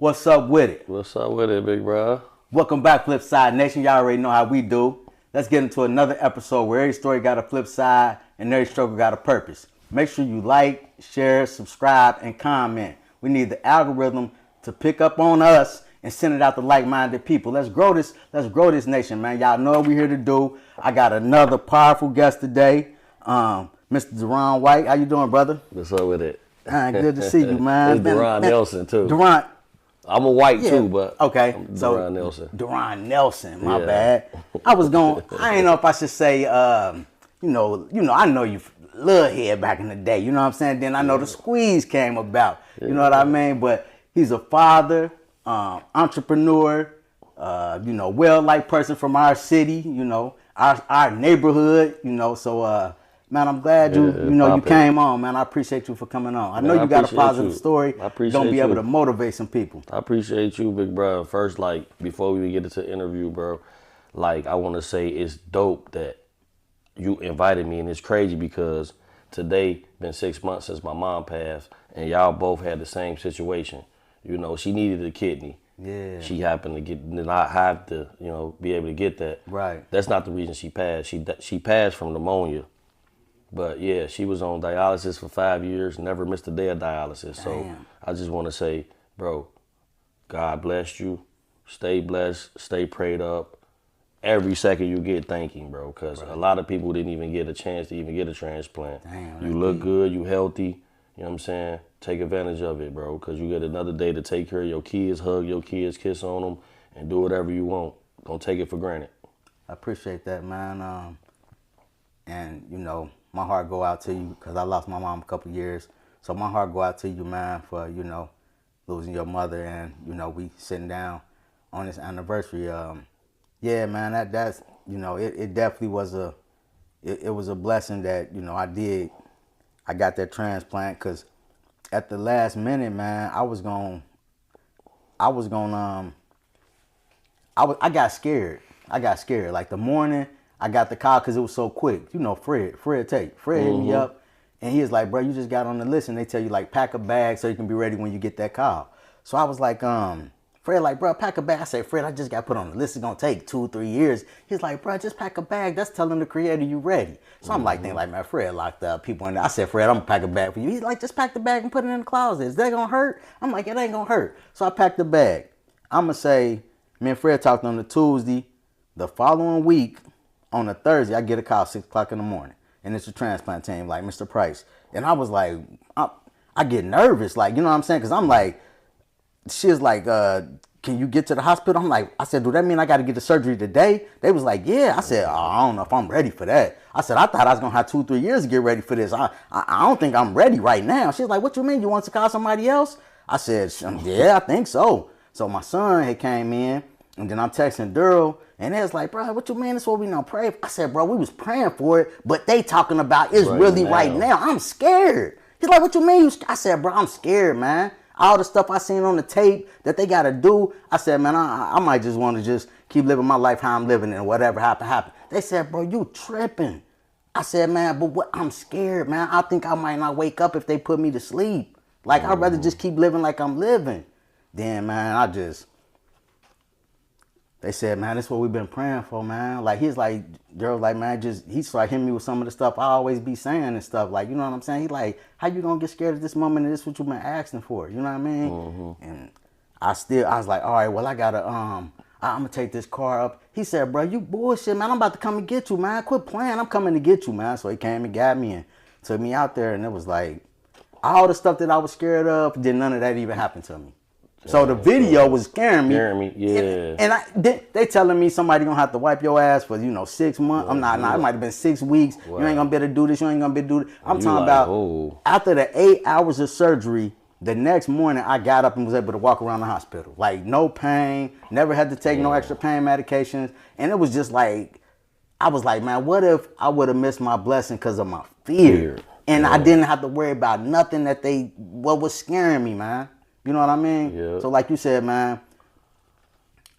What's up with it? What's up with it, big bro? Welcome back, Flip Side Nation. Y'all already know how we do. Let's get into another episode where every story got a flip side and every struggle got a purpose. Make sure you like, share, subscribe, and comment. We need the algorithm to pick up on us and send it out to like-minded people. Let's grow this nation, man. Y'all know what we're here to do. I got another powerful guest today, Mr. Daron White. How you doing, brother? What's up with it? Good to see you, man. It's Daron Nelson, too. Daron. I'm a white, too, but okay. I'm so Daron Nelson. Daron Nelson, my bad. I didn't know if I should say, I know you little head back in the day, you know what I'm saying? Then I know the squeeze came about, you know what I mean? But he's a father, entrepreneur, well-liked person from our city, our neighborhood, so man, I'm glad you came on, man. I appreciate you for coming on. I know you got a positive story. I appreciate You're gonna be you. able to motivate some people. I appreciate you, big bro. First, before we get into the interview, bro, I want to say it's dope that you invited me, and it's crazy because today been 6 months since my mom passed, and y'all both had the same situation. She needed a kidney. Yeah. She happened to not have to, be able to get that. Right. That's not the reason she passed. She passed from pneumonia. But yeah, she was on dialysis for 5 years, never missed a day of dialysis. Damn. So I just want to say, bro, God bless you. Stay blessed, stay prayed up. Every second you get, thank him, bro, because a lot of people didn't even get a chance to even get a transplant. Damn, you look good, you healthy, you know what I'm saying? Take advantage of it, bro, because you get another day to take care of your kids, hug your kids, kiss on them, and do whatever you want. Don't take it for granted. I appreciate that, man. And, my heart go out to you because I lost my mom a couple years. So my heart go out to you, man, for, losing your mother and, we sitting down on this anniversary. Yeah, man, that's it definitely was it was a blessing that, I got that transplant because at the last minute, man, I got scared. Like the morning I got the call because it was so quick. Fred hit me up and he was like, bro, you just got on the list and they tell you pack a bag so you can be ready when you get that call. So I was like, Fred like, bro, pack a bag. I said, Fred, I just got put on the list. It's going to take 2-3 years. He's like, bro, just pack a bag. That's telling the creator you ready. So I'm thinking man, Fred locked up people in there. I said, Fred, I'm going to pack a bag for you. He's like, just pack the bag and put it in the closet. Is that going to hurt? I'm like, it ain't going to hurt. So I packed the bag. I'm going to say, me and Fred talked on the Tuesday. The following week, on a Thursday, I get a call 6 o'clock in the morning. And it's a transplant team, like Mr. Price. And I was like, I get nervous, you know what I'm saying? Because I'm like, she was like, can you get to the hospital? I said, do that mean I got to get the surgery today? They was like, yeah. I said, I don't know if I'm ready for that. I said, I thought I was going to have 2-3 years to get ready for this. I don't think I'm ready right now. She was like, what you mean? You want to call somebody else? I said, yeah, I think so. So my son had came in, and then I'm texting Daryl, and they was like, bro, what you mean? That's what we don't pray for. I said, bro, we was praying for it, but they talking about it's really right now. I'm scared. He's like, what you mean? I said, bro, I'm scared, man. All the stuff I seen on the tape that they got to do, I said, man, I might just want to just keep living my life how I'm living and whatever happen. They said, bro, you tripping. I said, man, but I'm scared, man. I think I might not wake up if they put me to sleep. I'd rather just keep living like I'm living. Then, man, they said, man, that's what we've been praying for, man. He's like, girls like, man, he started hitting me with some of the stuff I always be saying and stuff. You know what I'm saying? He like, how you gonna get scared at this moment and this what you've been asking for? You know what I mean? Mm-hmm. And I was like, all right, well, I gotta, I'm gonna take this car up. He said, bro, you bullshit, man. I'm about to come and get you, man. Quit playing. I'm coming to get you, man. So he came and got me and took me out there. And it was like, all the stuff that I was scared of, did none of that even happen to me. So the video was scaring me. Yeah. And they telling me somebody gonna have to wipe your ass for 6 months. It might have been 6 weeks. Wow. You ain't gonna be able to do this. You ain't gonna be able to do this. I'm talking about after the 8 hours of surgery. The next morning, I got up and was able to walk around the hospital. No pain. Never had to take no extra pain medications. And it was just I was like, man, what if I would have missed my blessing because of my fear? And I didn't have to worry about nothing what was scaring me, man. You know what I mean? Yeah. So like you said, man,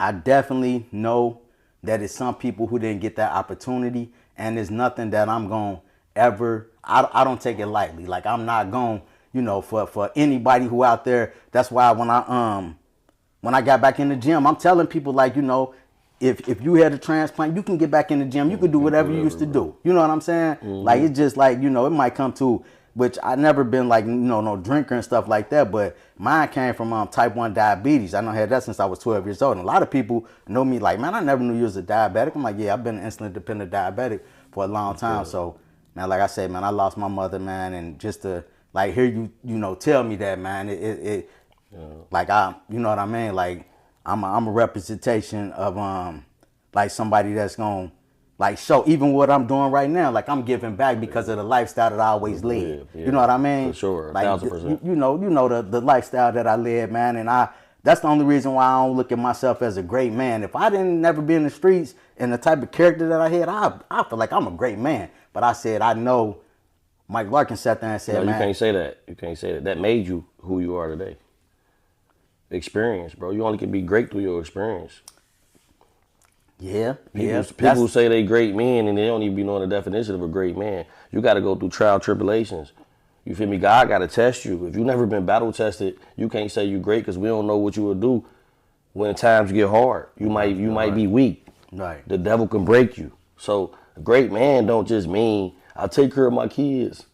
I definitely know that it's some people who didn't get that opportunity, and it's nothing that I'm going to ever, I don't take it lightly. I'm not going, for anybody who out there, that's why when when I got back in the gym, I'm telling people like, you know, if you had a transplant, you can get back in the gym. You can do whatever you used to do. You know what I'm saying? Like, it's just like, you know, it might come to, which I never been like, you know, no drinker and stuff like that. But mine came from type 1 diabetes. I know I had that since I was 12 years old. And a lot of people know me like, man, I never knew you was a diabetic. I'm like, yeah, I've been an insulin dependent diabetic for a long time. So, man, like I said, man, I lost my mother, man. And just to like hear you, you know, tell me that, man, like you know what I mean? Like, I'm a representation of like somebody that's gonna like show even what I'm doing right now. Like, I'm giving back because of the lifestyle that I always live. You know what I mean? For sure, like, 1000%. You know the lifestyle that I live, man. And that's the only reason why I don't look at myself as a great man. If I didn't never be in the streets and the type of character that I had, I feel like I'm a great man. But I said, I know Mike Larkin sat there and said, no, man, you can't say that. You can't say that. That made you who you are today. Experience, bro. You only can be great through your experience. Yeah, People who say they great men and they don't even be knowing the definition of a great man. You got to go through trial tribulations. You feel me? God got to test you. If you never been battle tested, you can't say you great because we don't know what you will do when times get hard. You might be weak. Right. The devil can break you. So a great man don't just mean I take care of my kids.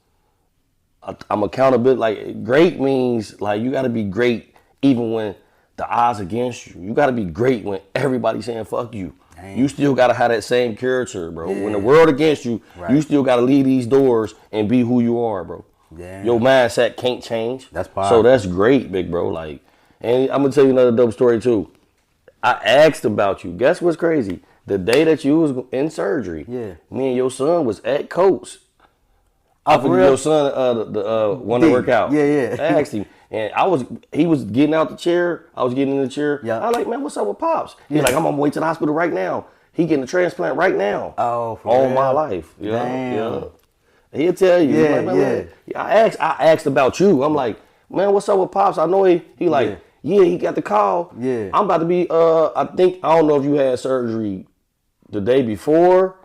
I'm accountable. Like, great means like you got to be great even when the odds against you. You got to be great when everybody's saying fuck you. Dang. You still got to have that same character, bro. Yeah. When the world against you, you still got to leave these doors and be who you are, bro. Damn. Your mindset can't change. That's powerful. So that's great, big bro. Like, and I'm gonna tell you another dope story too. I asked about you. Guess what's crazy? The day that you was in surgery, me and your son was at Coach. I forget your son want to work out. Yeah. I asked him, and he was getting out the chair. I was getting in the chair. I was like, man, what's up with Pops? He's like, I'm on my way to the hospital right now. He getting a transplant right now. Oh, for all real? My life. Damn. Yeah. He'll tell you. Yeah, like, man, I asked about you. I'm like, man, what's up with Pops? I know he like, he got the call. Yeah. I'm about to be, I don't know if you had surgery the day before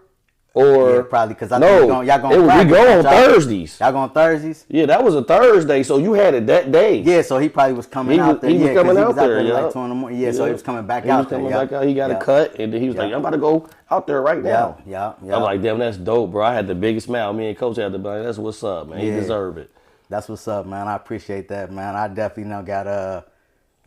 or. Yeah, probably, because I know y'all going we go on Thursdays. Y'all going Thursdays? Yeah, that was a Thursday, so you had it that day. Yeah, so he probably was coming out there. He was coming out there, like 2 in the morning. Yeah, so he was coming back out there. He got a cut, and then he was like, I'm about to go out there right now. Yeah. I'm like, damn, that's dope, bro. I had the biggest smile. Me and Coach had the body. That's what's up, man. He deserve it. That's what's up, man. I appreciate that, man. I definitely got it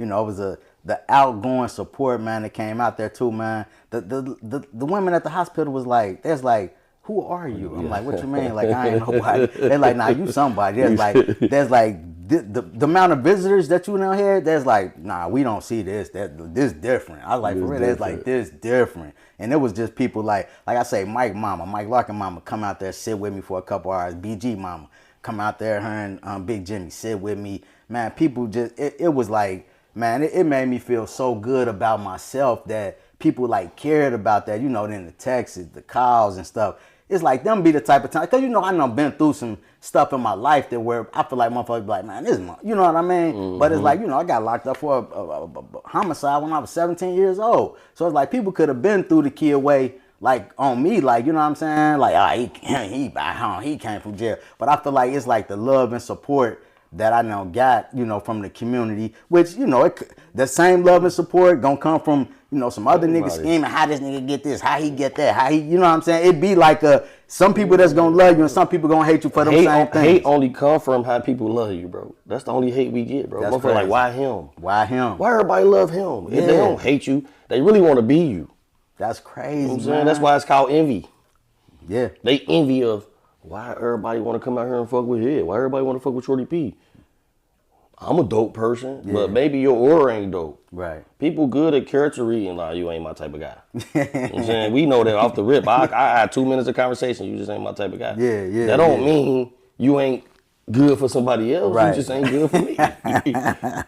was the outgoing support, man, that came out there too, man. The women at the hospital was like, there's like, who are you? I'm like, what you mean? Like, I ain't nobody. They're like, nah, you somebody. There's like the amount of visitors that you now had, there's like, nah, we don't see this. This different. I was like, for real, there's like this different. And it was just people like I say, Mike Larkin mama come out there, sit with me for a couple hours. BG mama come out there, her and Big Jimmy sit with me. Man, people just, it was like, man, it made me feel so good about myself that people like cared about that, you know, then the texts, the calls and stuff. It's like them be the type of time, because you know, I done been through some stuff in my life that where I feel like motherfuckers be like, man, this is you know what I mean? Mm-hmm. But it's like, you know, I got locked up for a homicide when I was 17 years old. So it's like people could have been through the key away, like on me, like, you know what I'm saying? Like, he came from jail. But I feel like it's like the love and support that I know got, you know, from the community, which, you know, the same love and support gonna come from, you know, some other niggas scheming, how this nigga get this, how he get that, how he, you know what I'm saying? It be like some people that's gonna love you and some people gonna hate you for them same things. Hate only come from how people love you, bro. That's the only hate we get, bro. Motherfucker like, why him? Why him? Why everybody love him? If they don't hate you, they really want to be you. That's crazy, you know what I'm saying? That's why it's called envy. Yeah. They envy of why everybody want to come out here and fuck with Head? Why everybody want to fuck with Shorty P? I'm a dope person, but maybe your aura ain't dope. Right. People good at character reading, like, you ain't my type of guy. You know what I'm saying? We know that off the rip. I had 2 minutes of conversation, you just ain't my type of guy. Yeah. That don't mean you ain't good for somebody else. Right. You just ain't good for me.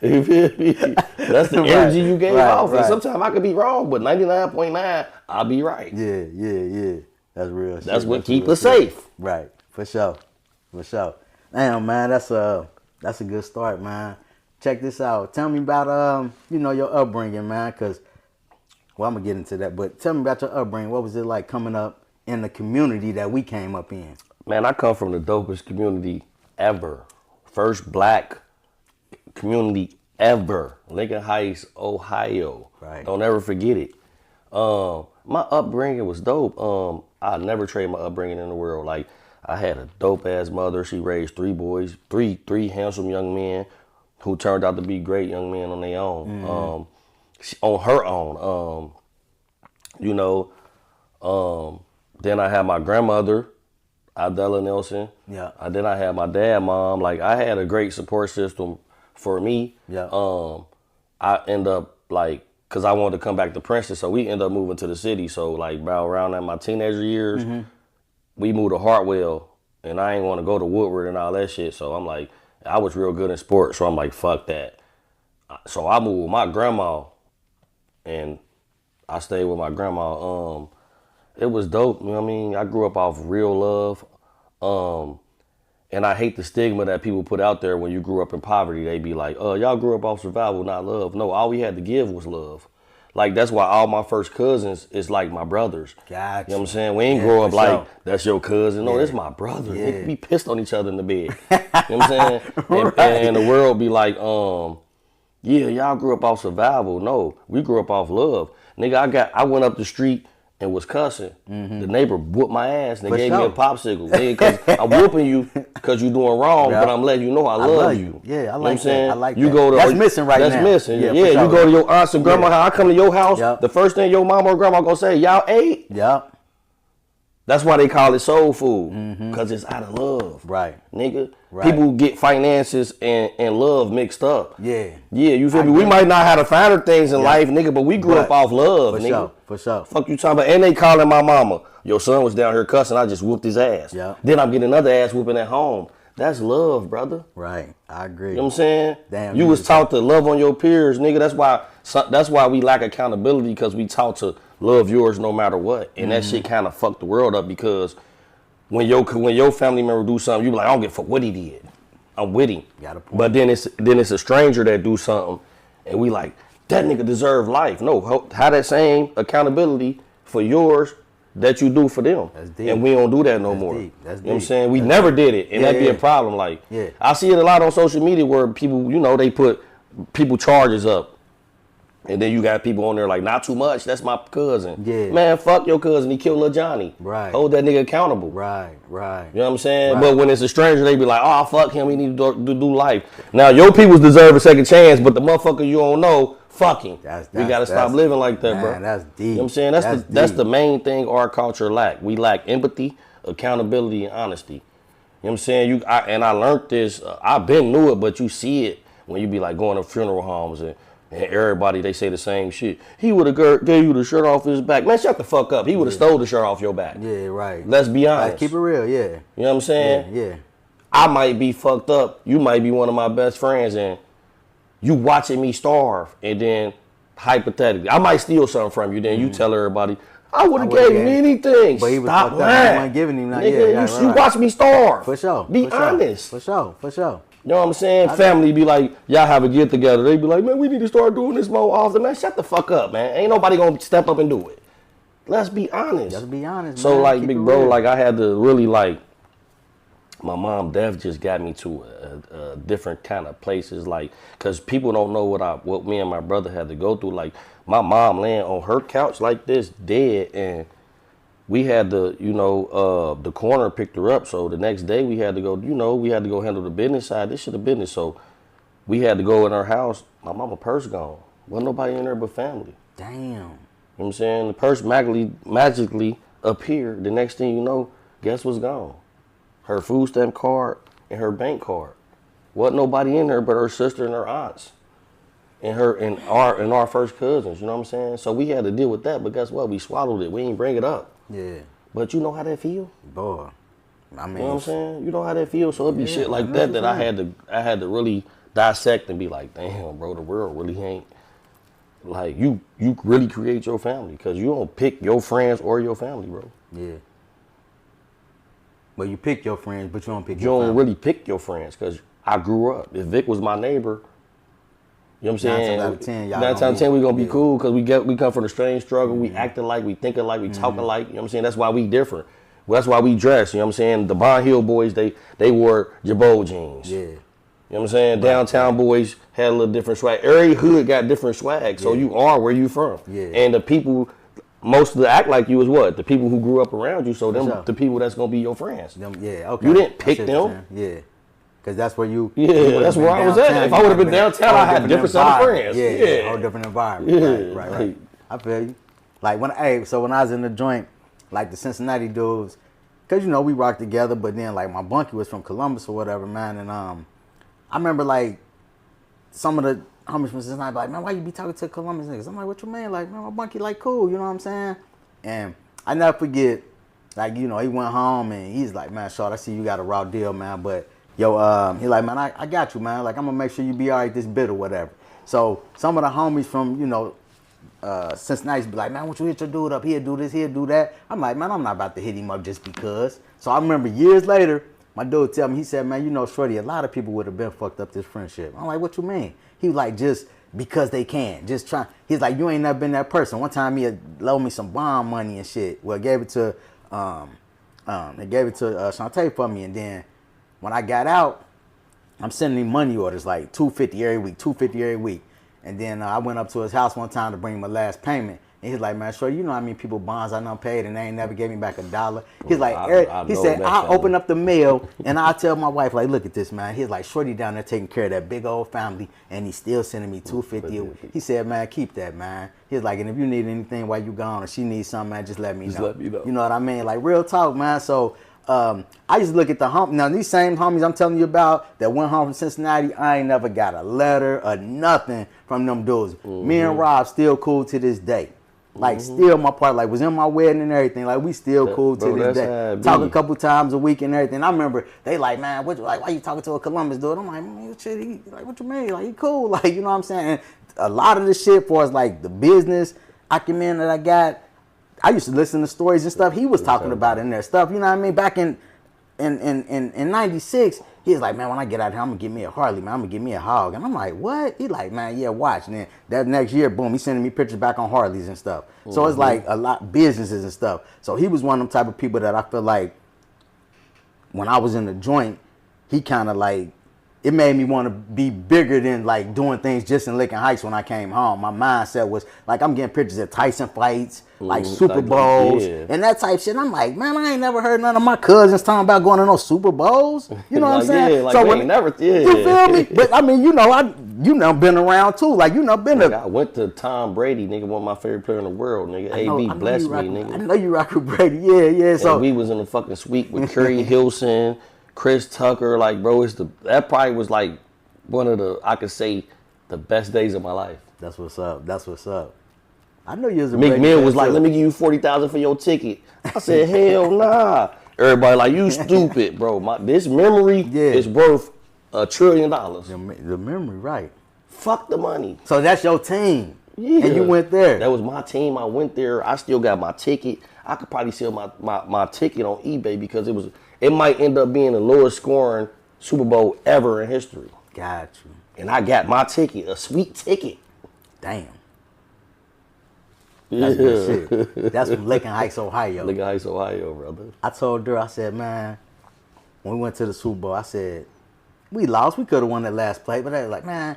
You feel me? That's the energy you gave off. And sometimes I could be wrong, but 99.9, I'll be right. Yeah. That's real shit. That's what keep us safe. Right. For sure. Damn, man, that's a good start, man. Check this out. Tell me about, you know, your upbringing, man, because, well, I'm going to get into that, but tell me about your upbringing. What was it like coming up in the community that we came up in? Man, I come from the dopest community ever. First black community ever. Lincoln Heights, Ohio. Right. Don't ever forget it. My upbringing was dope. I never trade my upbringing in the world. Like, I had a dope ass mother. She raised 3 boys, three handsome young men who turned out to be great young men on their own. On her own. Then I had my grandmother, Adela Nelson. Yeah. Then I had my dad, mom. Like, I had a great support system for me. Yeah. I end up like, cause I wanted to come back to Princeton, so we end up moving to the city. So like about around in my teenager years, we moved to Hartwell, and I ain't want to go to Woodward and all that shit. So I'm like, I was real good in sports, so I'm like, fuck that. So I moved with my grandma, and I stayed with my grandma. It was dope. You know what I mean? I grew up off real love. And I hate the stigma that people put out there when you grew up in poverty. They be like, y'all grew up off survival, not love. No, all we had to give was love. Like, that's why all my first cousins is like my brothers. Gotcha. You know what I'm saying? We ain't grow up like, that's your cousin. No, that's my brother. Nigga, we pissed on each other in the bed. You know what I'm saying? And the world be like, yeah, y'all grew up off survival. No, we grew up off love. Nigga, I went up the street and was cussing. The neighbor whooped my ass and they gave me a popsicle. Nigga, cause I'm whooping you because you doing wrong, but I'm letting you know I love you. Yeah, I You know what I'm like that. saying? I like You that. go to, That's missing right now. That's missing. Yeah, for sure. you go to your aunts and grandma house. I come to your house. Yep. The first thing your mama or grandma gonna say, y'all ate? Yep. That's why they call it soul food, because it's out of love. Right. Nigga. Right. People get finances and love mixed up. Yeah. Yeah, you feel me? We might not have the finer things in life, nigga, but we grew up off love, For nigga. sure. For sure. Fuck you talking about? And they calling my mama. Your son was down here cussing. I just whooped his ass. Yeah. Then I'm getting another ass whooping at home. That's love, brother. Right. I agree. You know what I'm saying? Damn, you was taught to love on your peers, nigga. That's why we lack accountability, because we taught to love yours no matter what. And that shit kind of fucked the world up, because when your family member do something, you be like, I don't give a fuck what he did. I'm with him. Got a point. But then it's a stranger that do something, and we like, that nigga deserve life. No, how that same accountability for yours that you do for them. That's deep. And we don't do that no more. Deep. That's you know what I'm deep. saying? We never did it, and that'd be yeah. a problem. Like, Yeah. I see it a lot on social media where people, they put people charges up. And then you got people on there like, not too much, that's my cousin. Yeah. Man, fuck your cousin, he killed Lil Johnny. Right. Hold that nigga accountable. Right. You know what I'm saying? Right. But when it's a stranger, they be like, oh, fuck him, we need to do life. Now, your peoples deserve a second chance, but the motherfucker you don't know, fuck him. We got to stop living like that, bro. Man, that's deep. You know what I'm saying? That's the main thing our culture lack. We lack empathy, accountability, and honesty. You know what I'm saying? I learned this, I've been knew it, but you see it when you be like going to funeral homes and everybody, they say the same shit. He would have gave you the shirt off his back. Man, shut the fuck up. He would have stole the shirt off your back. Yeah, right. Let's be honest. Like, keep it real, yeah. You know what I'm saying? Yeah. I might be fucked up. You might be one of my best friends, and you watching me starve, and then hypothetically, I might steal something from you. Then you tell everybody, I would have gave him anything. But he was Stop fucked up. lying. He wasn't giving him nothing. Nigga, Yeah, you watch me starve. For sure. Be honest. For sure. You know what I'm saying? Family be like, y'all have a get together. They be like, man, we need to start doing this more often. Man, shut the fuck up, man. Ain't nobody gonna step up and do it. Let's be honest. Let's be honest, So man. like, Keep big it bro, real. like I had to really like, my mom death just got me to a different kind of places, like, cause people don't know what me and my brother had to go through. Like, my mom laying on her couch like this, dead, and we had to, the coroner picked her up. So the next day we had to go, we had to go handle the business side. This shit a business. So we had to go in her house. My mama purse gone. Wasn't nobody in there but family. Damn. You know what I'm saying? The purse magically appeared. The next thing you know, guess what's gone? Her food stamp card and her bank card. Wasn't nobody in there but her sister and her aunts. And our first cousins, you know what I'm saying? So we had to deal with that, but guess what? We swallowed it. We ain't bring it up. Yeah. But you know how that feel? Boy. I mean, You know what I'm saying? You know how that feels. So it'd be shit like I know that what that you're I had to really dissect and be like, damn, bro, the world really ain't like you really create your family, because you don't pick your friends or your family, bro. Yeah. But you pick your friends, but you don't pick You your don't family. really pick your friends, because I grew up. If Vic was my neighbor, you know what I'm saying? 9 times out of 10, y'all 9 times out of 10, we gonna be yeah. cool, because we come from the strange struggle. We acting like, we thinking like, we talking like. You know what I'm saying? That's why we different. Well, that's why we dress. You know what I'm saying? The Bond Hill boys, they wore Jabot jeans. Yeah. You know what I'm saying? Downtown boys had a little different swag. Every hood got different swag, so you are where you from. Yeah. And the people, most of the act like you is what? The people who grew up around you, so them the people that's gonna be your friends. Okay. You didn't pick them. Yeah. Because that's where you... that's where I was at. If I would have been downtown, I had a different set of friends. Yeah, whole different environment. Right. I feel you. Like, when I was in the joint, like the Cincinnati dudes, because, you know, we rocked together, but then, like, my bunkie was from Columbus or whatever, man, and I remember, like, some of the homies from Cincinnati like, man, why you be talking to Columbus niggas? I'm like, what you mean? Like, man, my bunkie, like, cool, you know what I'm saying? And I never forget, like, you know, he went home and he's like, man, Short, I see you got a raw deal, man, but, yo, he like, man, I got you, man. Like, I'm going to make sure you be all right this bit or whatever. So some of the homies from, you know, Cincinnati be like, man, won't you hit your dude up? He'll do this, he'll do that. I'm like, man, I'm not about to hit him up just because. So I remember years later, my dude tell me, he said, man, you know, Shorty, a lot of people would have been fucked up this friendship. I'm like, what you mean? He was like, just because they can. Just try. He's like, you ain't never been that person. One time he had loaned me some bond money and shit. Well, gave it to, they gave it to Shantae for me. And then when I got out, I'm sending him money orders, like $250 every week. And then I went up to his house one time to bring him a last payment. And he's like, man, Shorty, you know how many people bonds I done paid and they ain't never gave me back $1. He's like, he said, I'll open up the mail and I'll tell my wife, like, look at this, man. He's like, Shorty down there taking care of that big old family and he's still sending me $250. He said, man, keep that, man. He's like, and if you need anything while you gone or she needs something, man, just let me know. You know what I mean? Like, real talk, man. So I used to look at the homies. Now, these same homies I'm telling you about that went home from Cincinnati, I ain't never got a letter or nothing from them dudes. Me and Rob still cool to this day. Like, still my part, like, was in my wedding and everything. Like, we still cool to this day. Talk a couple times a week and everything. I remember they like, man, why you talking to a Columbus dude? I'm like, man, shit, like, what you mean? Like, he cool. Like, you know what I'm saying? And a lot of the shit for us, like, the business acumen that I got, I used to listen to stories and stuff he was talking about in there. Stuff, you know what I mean? Back in 96, he was like, man, when I get out here, I'm going to get me a Harley, man. I'm going to get me a hog. And I'm like, what? He like, man, yeah, watch. And then that next year, boom, he's sending me pictures back on Harleys and stuff. So it's like a lot businesses and stuff. So he was one of them type of people that I feel like when I was in the joint, he kind of like, it made me want to be bigger than like doing things just in Lincoln Heights when I came home. My mindset was like, I'm getting pictures at Tyson fights, like Super Bowls and that type shit. I'm like, man, I ain't never heard none of my cousins talking about going to no Super Bowls. You know what I'm saying? Yeah, like so when, never, you feel me? But I mean, you know been around too. Like, you know, been I went to Tom Brady, nigga, one of my favorite players in the world, nigga. AB blessed me, nigga. I know you rock with Brady. Yeah. So we was in the fucking suite with Curry Hilson, Chris Tucker, like, bro, that probably was like one of the, I could say, the best days of my life. That's what's up. I know you was a Meek Mill was like, let me give you $40,000 for your ticket. I said, hell nah. Everybody like, you stupid, bro. This memory is worth $1 trillion. The memory, right. Fuck the money. So that's your team. Yeah. And you went there. That was my team. I went there. I still got my ticket. I could probably sell my ticket on eBay because it might end up being the lowest scoring Super Bowl ever in history. Got you. And I got my ticket, a sweet ticket. Damn. That's good shit. That's from Lincoln Heights, Ohio. Lincoln Heights, Ohio, brother. I told her, I said, man, when we went to the Super Bowl, I said, we lost. We could have won that last play. But they were like, man,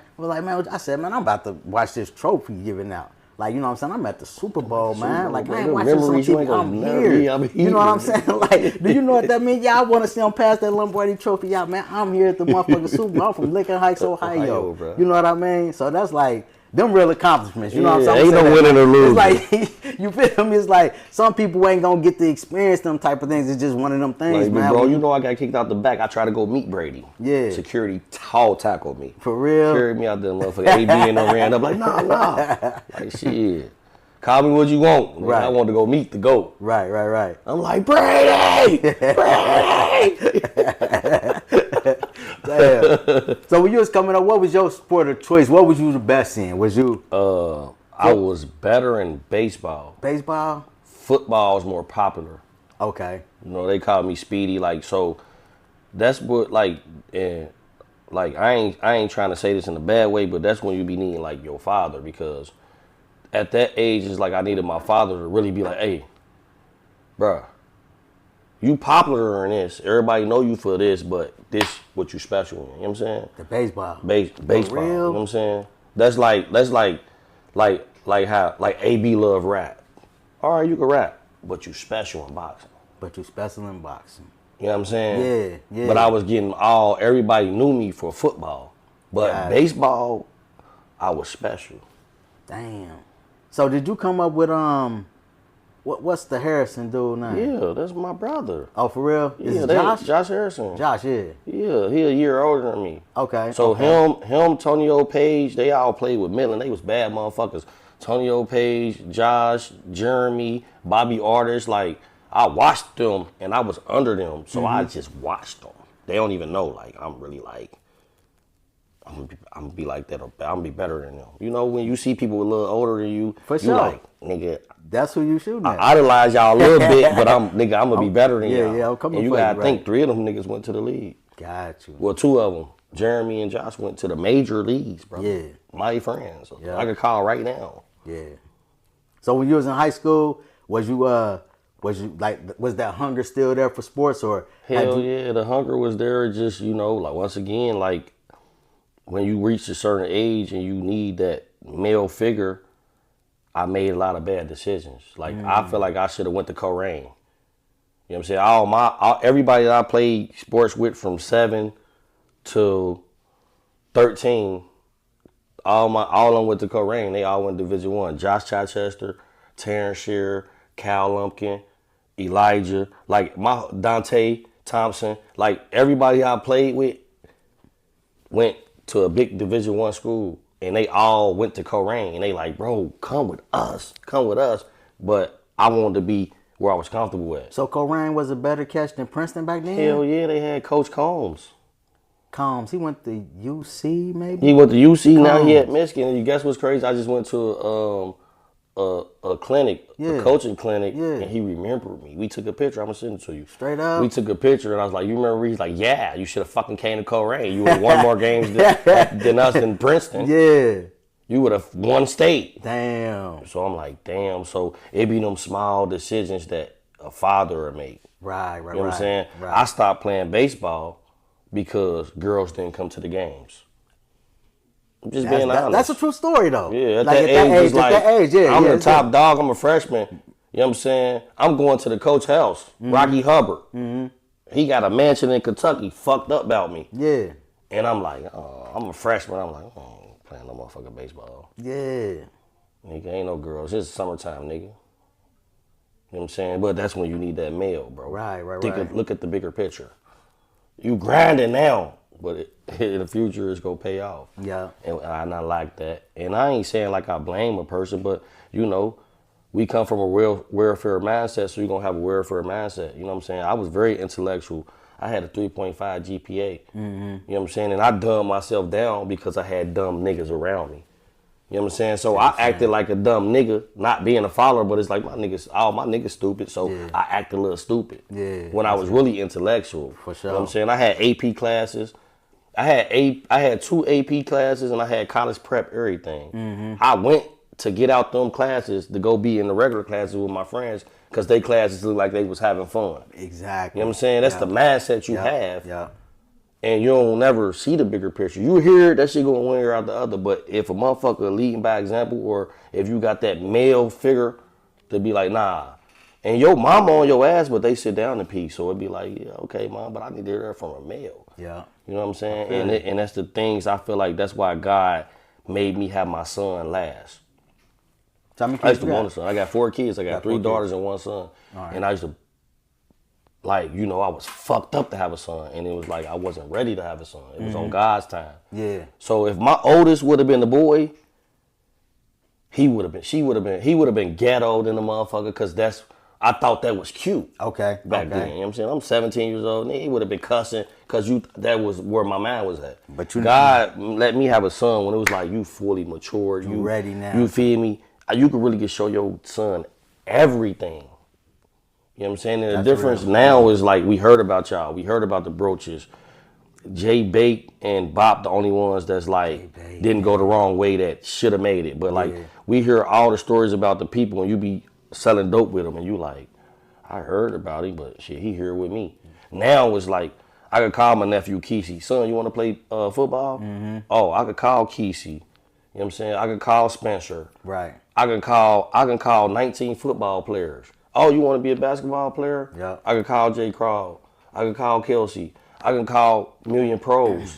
I said, man, I'm about to watch this trophy giving out. Like, you know what I'm saying? I'm at the Super Bowl, man. Like, I ain't watching some TV. I'm here. You know what I'm saying? Like, do you know what that means? Y'all want to see them pass that Lombardi trophy? Y'all, man, I'm here at the motherfucking Super Bowl. I'm from Lincoln Heights, Ohio. You know what I mean? So that's like, them real accomplishments. You know what I'm saying? Ain't no winning or losing. It's like, you feel me? It's like, some people ain't going to get to experience them type of things. It's just one of them things, like, man. Bro, you know I got kicked out the back. I tried to go meet Brady. Yeah. Security tall tackled me. For real? Carried me out there, motherfucker. AB and I ran up like, nah. Like, shit. Call me what you want. Man, right. I wanted to go meet the GOAT. Right. I'm like, Brady! Brady! Damn. So when you was coming up, what was your sport of choice? What was you the best in? Was you? I was better in baseball. Baseball? Football is more popular. Okay. You know, they call me Speedy. Like, so that's what, like, like I ain't trying to say this in a bad way, but that's when you be needing, like, your father, because at that age, it's like I needed my father to really be like, hey, bruh, you popular in this. Everybody know you for this, but this what you special in. You know what I'm saying? The baseball. Baseball. real? You know what I'm saying? That's like how AB love rap. All right, you can rap, but you special in boxing. But you special in boxing. You know what I'm saying? Yeah. But I was getting everybody knew me for football. But baseball, I was special. Damn. So did you come up with what's the Harrison dude name? Yeah, that's my brother. Oh, for real? Is it Josh Harrison. Josh, yeah. Yeah, he a year older than me. Okay. So him, Tonio Page, they all played with Midland. They was bad motherfuckers. Tonio Page, Josh, Jeremy, Bobby Artis, like I watched them and I was under them, so I just watched them. They don't even know, like I'm really like I'm gonna be like that. I'm gonna be better than them. You know, when you see people a little older than you, for you sure, like nigga. That's who you shooting at. I idolize y'all a little bit, but I'm gonna be better than y'all. Yeah, I'm coming. And you gotta think 3 of them niggas went to the league. Got you. Well, 2 of them, Jeremy and Josh, went to the major leagues, bro. Yeah, my friends. Yeah. I could call right now. Yeah. So when you was in high school, was you like, was that hunger still there for sports, or? Hell yeah, the hunger was there. Just, you know, like once again, like when you reach a certain age and you need that male figure, I made a lot of bad decisions. Like I feel like I should have went to Korean. You know what I'm saying? Everybody that I played sports with from 7 to 13. All of them went to Korean. They all went to Division I. Josh Chichester, Terrence Shearer, Cal Lumpkin, Elijah, like my Dante Thompson, like everybody I played with went to a big Division I school, and they all went to Korean. And they like, bro, come with us. But I wanted to be where I was comfortable at. So Korean was a better catch than Princeton back then? Hell yeah, they had Coach Combs. He went to UC maybe? He went to UC, now he at Michigan. And you guess what's crazy? I just went to a clinic, a coaching clinic, and he remembered me. We took a picture. I'm going to send it to you. Straight up? We took a picture, and I was like, you remember? He's like, yeah, you should have fucking came to Korean. You would have won more games than us in Princeton. Yeah. You would have won state. Damn. So I'm like, damn. So it be them small decisions that a father would make. Right. You know what I'm saying? Right. I stopped playing baseball because girls didn't come to the games. I'm just being honest. That's a true story, though. Yeah, at like that age, I'm the top it. dog. I'm a freshman. You know what I'm saying? I'm going to the coach's house, Rocky Hubbard. He got a mansion in Kentucky, fucked up about me. Yeah. And I'm like, I'm a freshman. I'm like, playing no motherfucking baseball. Yeah. Nigga, ain't no girls. It's summertime, nigga. You know what I'm saying? But that's when you need that male, bro. Right. Look at the bigger picture. You grinding now, but in the future it's gonna pay off. Yeah. And I not like that. And I ain't saying like I blame a person, but you know, we come from a welfare mindset, so you're gonna have a welfare mindset. You know what I'm saying? I was very intellectual. I had a 3.5 GPA. You know what I'm saying? And I dumbed myself down because I had dumb niggas around me. You know what I'm saying? So I acted like a dumb nigga, not being a follower, but it's like all my niggas stupid, so I act a little stupid. Yeah. When I was really intellectual. For sure. You know what I'm saying? I had AP classes. I had 2 AP classes and I had college prep everything. I went to get out them classes to go be in the regular classes with my friends because they classes looked like they was having fun. Exactly. You know what I'm saying? That's the mindset you have. Yeah. And you don't never see the bigger picture. You hear that shit going one ear out the other, but if a motherfucker leading by example, or if you got that male figure to be like, nah, and your mama on your ass, but they sit down in peace, so it'd be like, yeah, okay, mom, but I need to hear that from a male. Yeah. You know what I'm saying? And that's the things I feel like that's why God made me have my son last. How many kids I used to you want a son. I got 4 kids. I got 3 daughters and 1 son. Right. And I used to, like, you know, I was fucked up to have a son. And it was like I wasn't ready to have a son. It was on God's time. Yeah. So if my oldest would have been the boy, he would have been ghettoed in the motherfucker, because I thought that was cute. Okay. Back then. You know what I'm saying? I'm 17 years old. And he would have been cussing because that was where my mind was at. But God let me have a son when it was like, you fully matured. You ready now. You feel me? You could really show your son everything. You know what I'm saying? And the difference now is like, we heard about y'all. We heard about the brooches. Jay Bake and Bop, the only ones that's like didn't go the wrong way that should have made it. But like we hear all the stories about the people, and you be selling dope with them, and you like, I heard about him, but shit, he here with me. Now it's like I could call my nephew Kesey. Son, you want to play football? Mm-hmm. Oh, I could call Kesey. You know what I'm saying? I could call Spencer. Right. I can call 19 football players. Oh, you want to be a basketball player? Yeah. I can call Jay Crawl. I can call Kelsey. I can call Million Pros.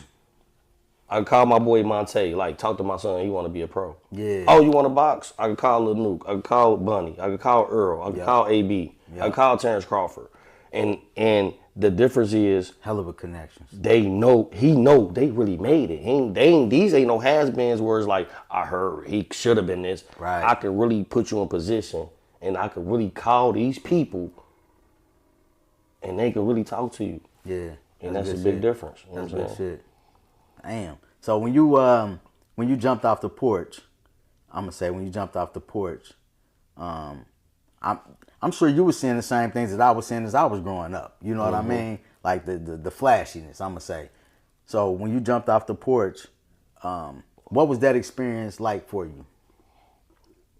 I can call my boy Monte. Like, talk to my son. He want to be a pro. Yeah. Oh, you want to box? I can call Lil Nuke. I can call Bunny. I can call Earl. I can call AB. I can call Terrence Crawford. And the difference is, hell of a connections. they know they really made it. These ain't no has-beens where it's like, I heard he should have been this. Right. I can really put you in position, and I can really call these people, and they can really talk to you. Yeah. And that's a big difference. You know That's what I'm good saying? shit. Damn. So when you jumped off the porch, I'm gonna say when you jumped off the porch, I'm sure you were seeing the same things that I was seeing as I was growing up. You know what I mean? Like the flashiness, I'm gonna say. So when you jumped off the porch, what was that experience like for you?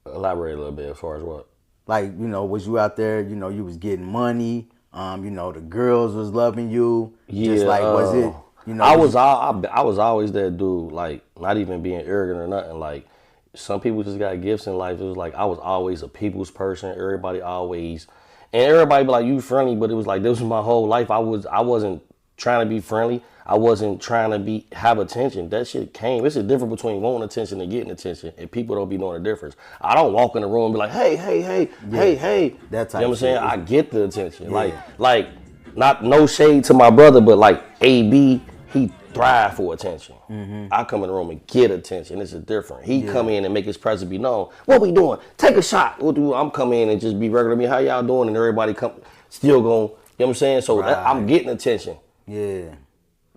Elaborate a little bit as far as what? Like, you know, was you out there, you know, you was getting money, you know, the girls was loving you. Yeah. Just like, was it, you know? I was always that dude, like, not even being arrogant or nothing. Like, some people just got gifts in life. It was like, I was always a people's person. Everybody always, and everybody be like, you friendly, but it was like, this was my whole life. I wasn't trying to be friendly. I wasn't trying to have attention. That shit came. It's a difference between wanting attention and getting attention, and people don't be knowing the difference. I don't walk in the room and be like, hey. That type you know what I'm of saying? shit. I get the attention. Yeah. Like, not no shade to my brother, but like AB, he thrive for attention. Mm-hmm. I come in the room and get attention. It's a different. He come in and make his presence be known. What we doing? Take a shot. What do I'm come in and just be regular me? How y'all doing? And everybody come still going. You know what I'm saying? So I'm getting attention. Yeah.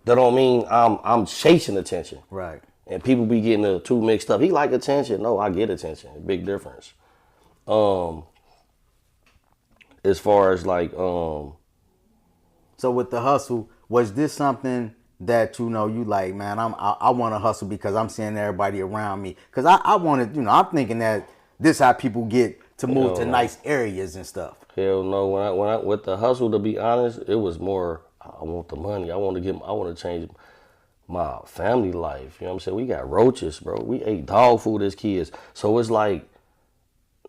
That don't mean I'm chasing attention. Right. And people be getting the two mixed up. He like attention. No, I get attention. Big difference. As far as like So with the hustle, was this something that, you know, you like, man, I want to hustle because I'm seeing everybody around me? Because I wanted, you know, I'm thinking that this how people get to move to nice areas and stuff. Hell no. When I with the hustle, to be honest, it was more, I want the money. I want to change my family life. You know what I'm saying? We got roaches, bro. We ate dog food as kids. So it's like,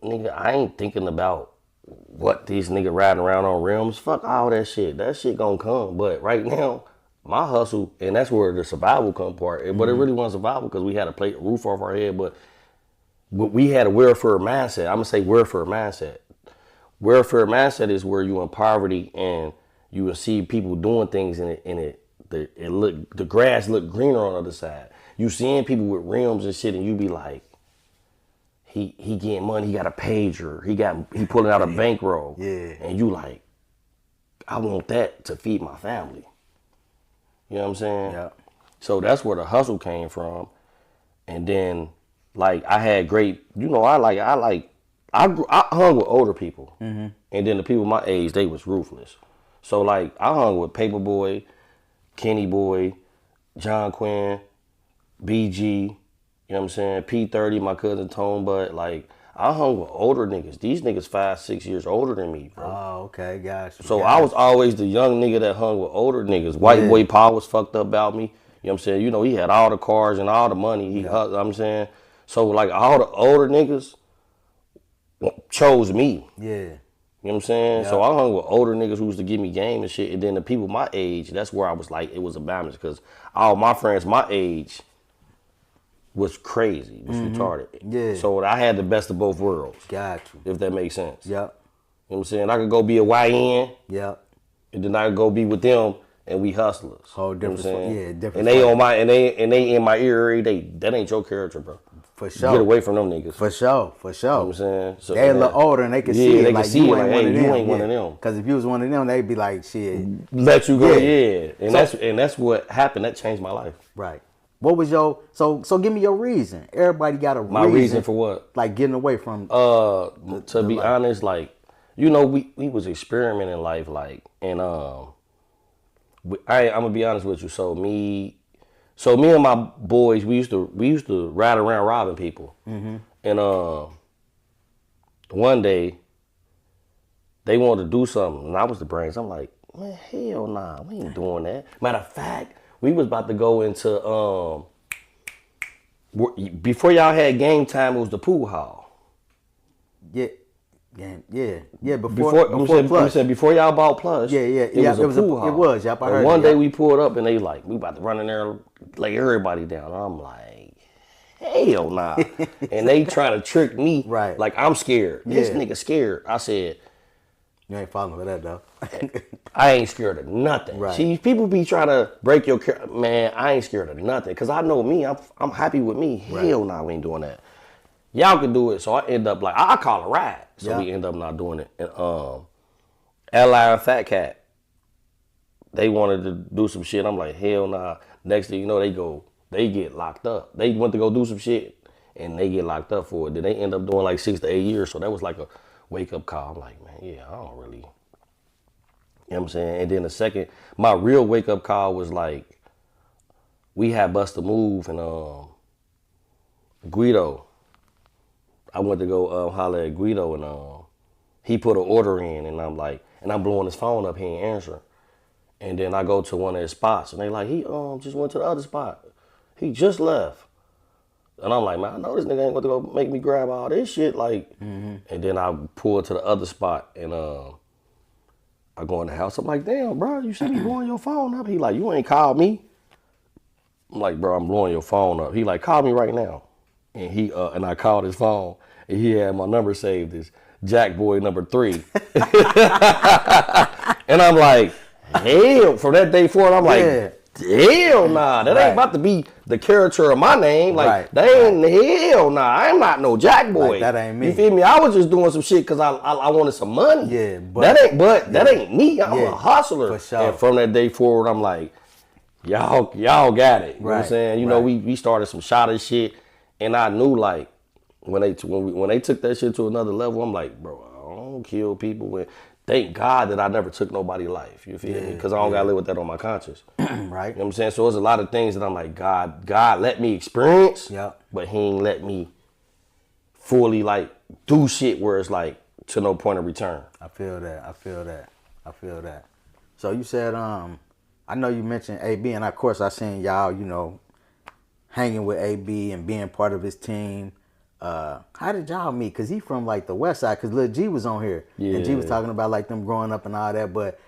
nigga, I ain't thinking about what these niggas riding around on rims. Fuck all that shit. That shit gonna come. But right now, my hustle, and that's where the survival come part. But it really wasn't survival because we had a roof off our head. But we had a welfare mindset. I'm gonna say welfare mindset. Welfare mindset is where you in poverty and you will see people doing things the grass look greener on the other side. You seeing people with rims and shit, and you be like, he getting money. He got a pager. He pulling out a bankroll. Yeah. And you like, I want that to feed my family. You know what I'm saying? Yeah. So that's where the hustle came from. And then, like, I had great, you know, I hung with older people. Mm-hmm. And then the people my age, they was ruthless. So, like, I hung with Paperboy, Kenny Boy, John Quinn, BG, you know what I'm saying, P30, my cousin Tone Bud. Like, I hung with older niggas. These niggas 5-6 years older than me, bro. Oh, okay, gotcha. So I was always the young nigga that hung with older niggas. White boy Paul was fucked up about me. You know what I'm saying? You know, he had all the cars and all the money. You know what I'm saying? So, like, all the older niggas chose me. Yeah. You know what I'm saying? Yeah. So I hung with older niggas who used to give me game and shit. And then the people my age, that's where I was like, it was a balance. Because all my friends my age was crazy, was retarded. Yeah. So I had the best of both worlds. Got you. If that makes sense. Yep. You know what I'm saying? I could go be a YN. Yep. And then I could go be with them and we hustlers. Whole different, you know what I'm saying? yeah, different. And they on my and they in my ear every day. That ain't your character, bro. For sure. Get away from them niggas. For sure. For sure. You know what I'm saying? So, they a little older and they can see it. They like, can see you it ain't like, one hey, of them. you ain't one of them. Because if you was one of them, they'd be like, shit. Let you go, Yeah. And that's what happened. That changed my life. Right. What was your so give me your reason. Everybody got a My reason for what? Like getting away from to be honest, like, you know, we was experimenting in life, like, and I'm gonna be honest with you. So me and my boys, we used to ride around robbing people. Mm-hmm. And one day they wanted to do something, and I was the brains. I'm like, man, hell nah, we ain't doing that. Matter of fact, we was about to go into before y'all had game time, it was the pool hall. Yeah. Before Plus. Before y'all bought Plus. Yeah. It was a pool hall. It was. Yep, I heard. And one day we pulled up and they like, we about to run in there, lay everybody down. I'm like, hell nah. And they trying to trick me. Right. Like I'm scared. This nigga scared. I said, you ain't falling for that though. I ain't scared of nothing. Right. See, people be trying to break your man. I ain't scared of nothing because I know me. I'm happy with me. Right. Hell nah, we ain't doing that. Y'all can do it. So I end up like I call a ride. So we end up not doing it. And Ally and Fat Cat, they wanted to do some shit. I'm like, hell nah. Next thing you know, they get locked up. They went to go do some shit and they get locked up for it. Then they end up doing like 6 to 8 years. So that was like a wake up call. I'm like, man, yeah, I don't really. You know what I'm saying? And then the second, my real wake up call was like, we had Bust a Move and Guido. I went to go holler at Guido and he put an order in and I'm like, and I'm blowing his phone up, he ain't answering. And then I go to one of his spots and they like, he just went to the other spot. He just left. And I'm like, man, I know this nigga ain't going to go make me grab all this shit. Like, and then I pull to the other spot and I go in the house. I'm like, damn, bro, you see me blowing your phone up? He like, you ain't called me. I'm like, bro, I'm blowing your phone up. He like, call me right now. And he and I called his phone and he had my number saved as Jack Boy number 3. And I'm like, hell, from that day forward, I'm like, hell nah, that ain't about to be the character of my name. Like, that ain't, hell nah, I'm not no Jack Boy. Like, that ain't me. You feel me? I was just doing some shit because I wanted some money. Yeah, but that ain't me. I'm a hustler. For sure. And from that day forward, I'm like, y'all got it. You know what I'm saying? You know, we started some shot of shit. And I knew like when they took that shit to another level, I'm like, bro, I don't kill people. Thank God that I never took nobody's life. You feel me? Because I don't gotta live with that on my conscience. Right. You know what I'm saying? So there's a lot of things that I'm like, God let me experience, but he ain't let me fully like do shit where it's like to no point of return. I feel that. So you said, I know you mentioned AB, and of course I seen y'all, you know, hanging with AB and being part of his team. How did y'all meet? Because he from like the west side, because Lil G was on here. Yeah. And G was talking about like them growing up and all that. But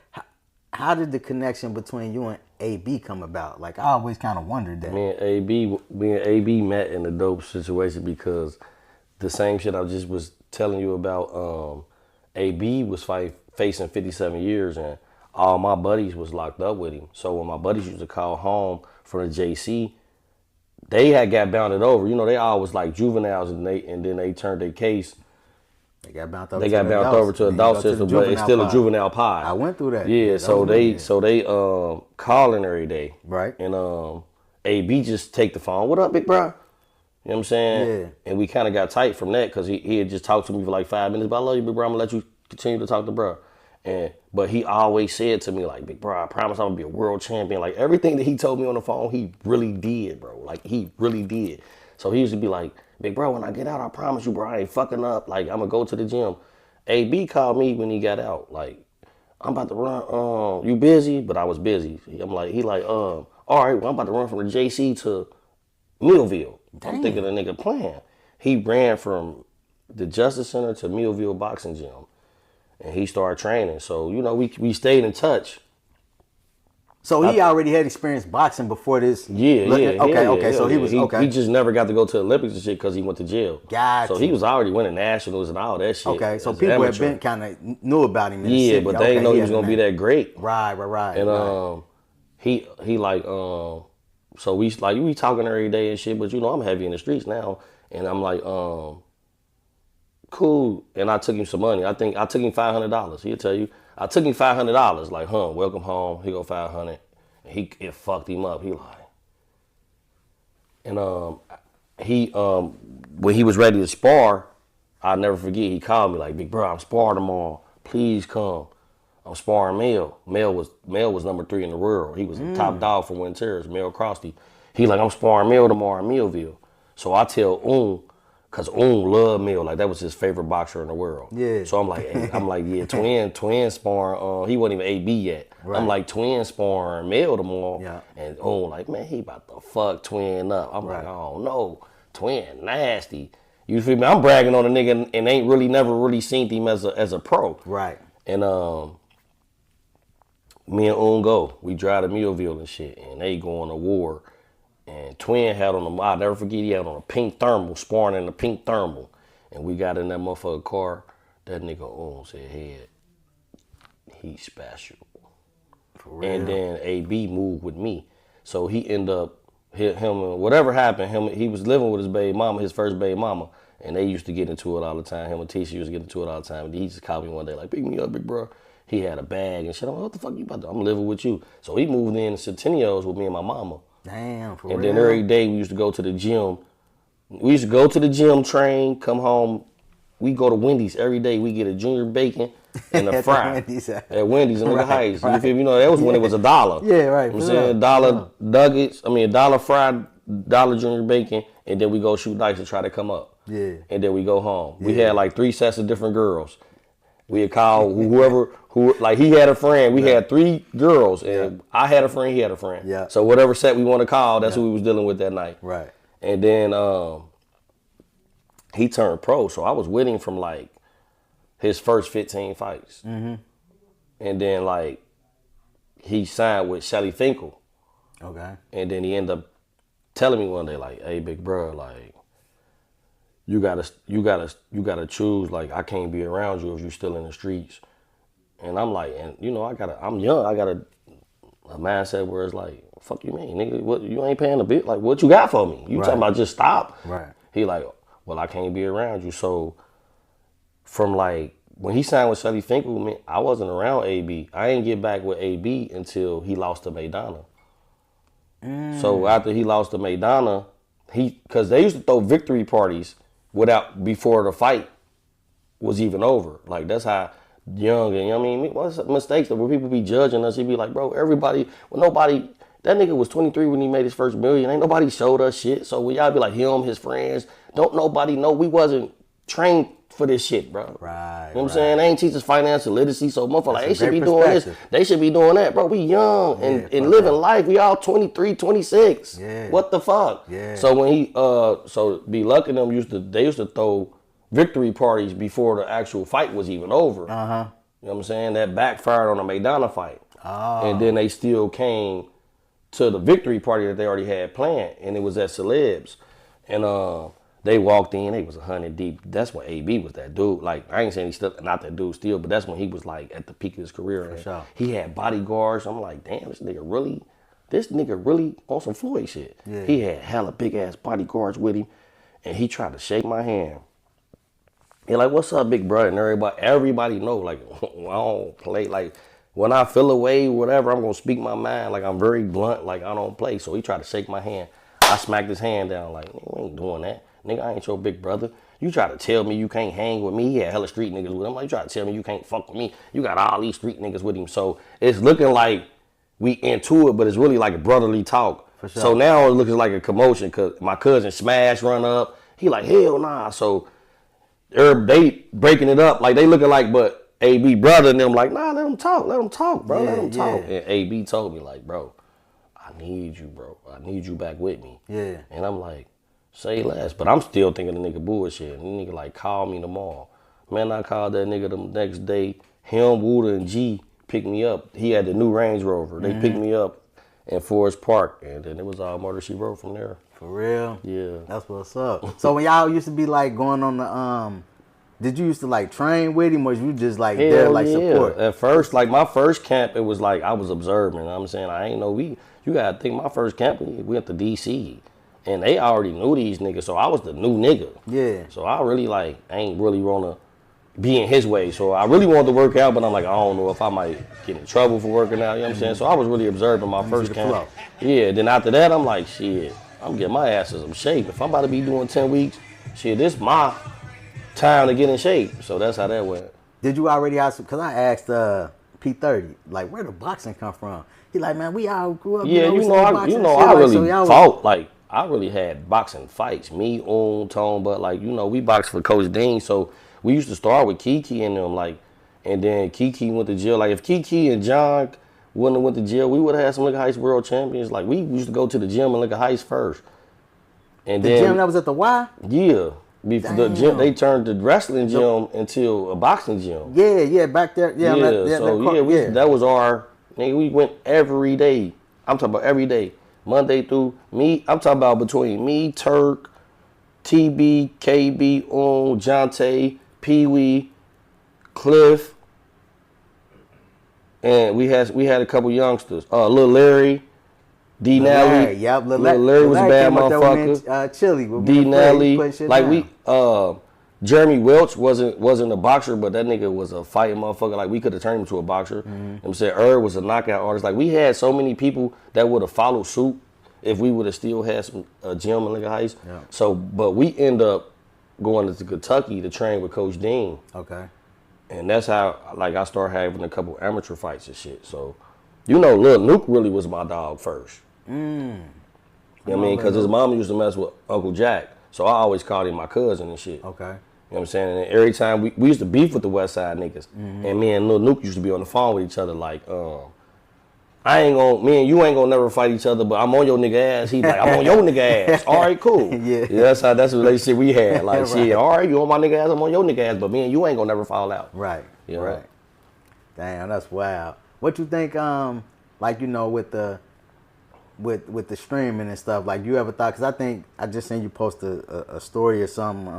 how did the connection between you and AB come about? Like I always kind of wondered that. Me and AB met in a dope situation because the same shit I just was telling you about, AB was facing 57 years and all my buddies was locked up with him. So when my buddies used to call home from the JC, they had got bounded over. You know, they all was like juveniles and then they turned their case. They got bound over to adult system, but it's still a juvenile pod. I went through that. Yeah, so they calling every day. Right. And AB just take the phone. What up, big bro? You know what I'm saying? Yeah. And we kind of got tight from that because he had just talked to me for like 5 minutes. But I love you, big bro. I'm gonna let you continue to talk to bro. But he always said to me, like, big bro, I promise I'm gonna be a world champion. Like, everything that he told me on the phone, he really did, bro. Like, he really did. So he used to be like, big bro, when I get out, I promise you, bro, I ain't fucking up. Like, I'm gonna go to the gym. AB called me when he got out. Like, I'm about to run. You busy? But I was busy. He like, all right, well, I'm about to run from the JC to Millville. Damn. I'm thinking the nigga playing. He ran from the Justice Center to Millville Boxing Gym. And he started training. So, you know, we stayed in touch. So he already had experience boxing before this? Yeah. Okay. So he was, He just never got to go to the Olympics and shit because he went to jail. Gotcha. So he was already winning nationals and all that shit. Okay, so people had been kind of knew about him in the city. But they didn't know he was going to be that great. Right. And he like, so we talking every day and shit, but you know, I'm heavy in the streets now. And I'm like, cool. And I took him some money. I think I took him $500. He'll tell you. I took him $500. Like, welcome home. He go $500. And it fucked him up. He like, and when he was ready to spar, I'll never forget. He called me like, big bro, I'm sparring tomorrow. Please come. I'm sparring Mel. Mel was number 3 in the world. He was a top dog for Win Terrors, Mel Crosty. He like, I'm sparring Mel tomorrow in Millville. So I tell Cause loved Mill, like that was his favorite boxer in the world. Yeah. So I'm like, yeah, twin sparring. He wasn't even AB yet. Right. I'm like twin sparring Mill tomorrow. Yeah. And like, man, he about to fuck Twin up. I'm like, oh no, Twin nasty. You feel me? I'm bragging on a nigga and ain't really never really seen him as a pro. Right. And me and go. We drive to Millville and shit, and they go on a war. And Twin had on I'll never forget, he had on a pink thermal, sparring in a pink thermal. And we got in that motherfucker car. That nigga said, hey, he's special. For real? And then AB moved with me. So he ended up, whatever happened, he was living with his baby mama, his first baby mama. And they used to get into it all the time. Him and Tisha used to get into it all the time. And he just called me one day like, pick me up, big bro. He had a bag and shit. I'm like, what the fuck you about to do? I'm living with you. So he moved in Centennials with me and my mama. Damn, for real. And then every day we used to go to the gym. We used to go to the gym, train, come home. We go to Wendy's every day. We get a junior bacon and a fry at Wendy's in the Heights. You feel me? You know, that was when it was $1. Yeah, right. You know what I'm saying? $1 nuggets, $1 fried, $1 junior bacon, and then we go shoot dice to try to come up. Yeah. And then we go home. Yeah. We had like 3 sets of different girls. We had called whoever, like he had a friend. We had 3 girls, and I had a friend, he had a friend. Yeah. So whatever set we want to call, that's who we was dealing with that night. Right. And then he turned pro, so I was with him from like his first 15 fights. Mm-hmm. And then like he signed with Shelly Finkel. Okay. And then he ended up telling me one day like, hey, big bro, like, you gotta choose. Like, I can't be around you if you're still in the streets. And I'm like, and you know, I'm young. I got a mindset where it's like, fuck you mean, nigga? What, you ain't paying the bill? Like, what you got for me? You talking about just stop? Right. He like, well, I can't be around you. So from like when he signed with Shelly Finkel, man, I wasn't around AB. I didn't get back with AB until he lost to Maidana. So after he lost to Maidana, because they used to throw victory parties before the fight was even over. Like, that's how young and, you know what I mean? What's mistakes that where people be judging us, he'd be like, bro, that nigga was 23 when he made his first million. Ain't nobody showed us shit. So when y'all be like him, his friends, don't nobody know we wasn't trained for this shit, bro. Right. You know what I'm saying? They ain't teach us financial literacy, so motherfucker, like, they should be doing this. They should be doing that, bro. We young and living life. We all 23, 26. Yeah. What the fuck? Yeah. So when B Luck and them used to throw victory parties before the actual fight was even over. Uh-huh. You know what I'm saying? That backfired on the Maidana fight. Oh. And then they still came to the victory party that they already had planned, and it was at Celebs. And they walked in, they was 100 deep. That's when AB was that dude. Like, I ain't saying he's still not that dude still, but that's when he was like at the peak of his career. For sure. He had bodyguards. I'm like, damn, this nigga really on some Floyd shit. Yeah. He had hella big ass bodyguards with him, and he tried to shake my hand. He like, what's up, big brother? And everybody know, like, I don't play. Like, when I feel away, whatever, I'm gonna speak my mind. Like, I'm very blunt. Like, I don't play. So he tried to shake my hand. I smacked his hand down. Like, we ain't doing that. Nigga, I ain't your big brother. You try to tell me you can't hang with me. He had hella street niggas with him. Like, you try to tell me you can't fuck with me. You got all these street niggas with him. So it's looking like we into it, but it's really like a brotherly talk. For sure. So now it looks like a commotion because my cousin Smash run up. He like, hell nah. So they breaking it up. Like, they looking like, but AB brother and them like, nah, let them talk, bro. Yeah, let them talk. And AB told me like, bro, I need you, bro. I need you back with me. Yeah. And I'm like, say less, but I'm still thinking the nigga bullshit. And the nigga like, call me tomorrow. Man, I called that nigga the next day. Him, Wooda, and G picked me up. He had the new Range Rover. They picked me up in Forest Park, and then it was all Murder, She Wrote from there. For real? Yeah. That's what's up. So when y'all used to be like going on the, did you used to like train with him, or you just like there like support? At first, like my first camp, it was like I was observing. You know what I'm saying? I ain't know you gotta think my first camp, we went to DC. And they already knew these niggas, so I was the new nigga. Yeah. So I really like ain't really wanna be in his way. So I really wanted to work out, but I'm like, I don't know if I might get in trouble for working out. You know what I'm saying? So I was really observing my first camp. Yeah. Then after that, I'm like, shit, I'm getting my ass in some shape. If I'm about to be doing 10 weeks, shit, this my time to get in shape. So that's how that went. Did you already ask? Because I asked P30, like, where the boxing come from? He like, man, we all grew up. Yeah, I really fought. Like, I really had boxing fights. Me, Tone, but like, we boxed for Coach Dean, so we used to start with Kiki and them, like, and then Kiki went to jail. Like, if Kiki and John wouldn't have went to jail, we would have had some Liquor Heist world champions. Like, we used to go to the gym and Liquor Heist first. And the then, gym that was at the Y? Yeah. Before the gym, they turned the wrestling gym into a boxing gym. Yeah, back there. Yeah, that was our, nigga, we went every day. I'm talking about every day. Monday through me, I'm talking about between me, Turk, TB, KB, Jonte, Pee Wee, Cliff, and we had a couple youngsters. Lil Larry, D Nelly. Yep, Lil Larry was a bad motherfucker. Chili. D Nelly, like Jeremy Welch wasn't a boxer, but that nigga was a fighting motherfucker. Like, we could have turned him to a boxer. You know what I'm saying? Herb was a knockout artist. Like, we had so many people that would have followed suit if we would have still had some gym and Liquor Heist. Yeah. So, but we end up going to Kentucky to train with Coach Dean. Okay. And that's how, like, I started having a couple amateur fights and shit. So, Lil Nuke really was my dog first. You know what I mean? Because his mama used to mess with Uncle Jack. So I always called him my cousin and shit. Okay. You know what I'm saying? And every time we used to beef with the West Side niggas. And me and Lil Nuke used to be on the phone with each other like, me and you ain't gonna never fight each other, but I'm on your nigga ass. He's like, I'm on your nigga ass. All right, cool. Yeah, that's the relationship we had. Like, shit, all right, you on my nigga ass, I'm on your nigga ass, but me and you ain't gonna never fall out. Right. You know? Right. Damn, that's wild. What you think, with the streaming and stuff, like, you ever thought, because I think I just seen you post a story or something,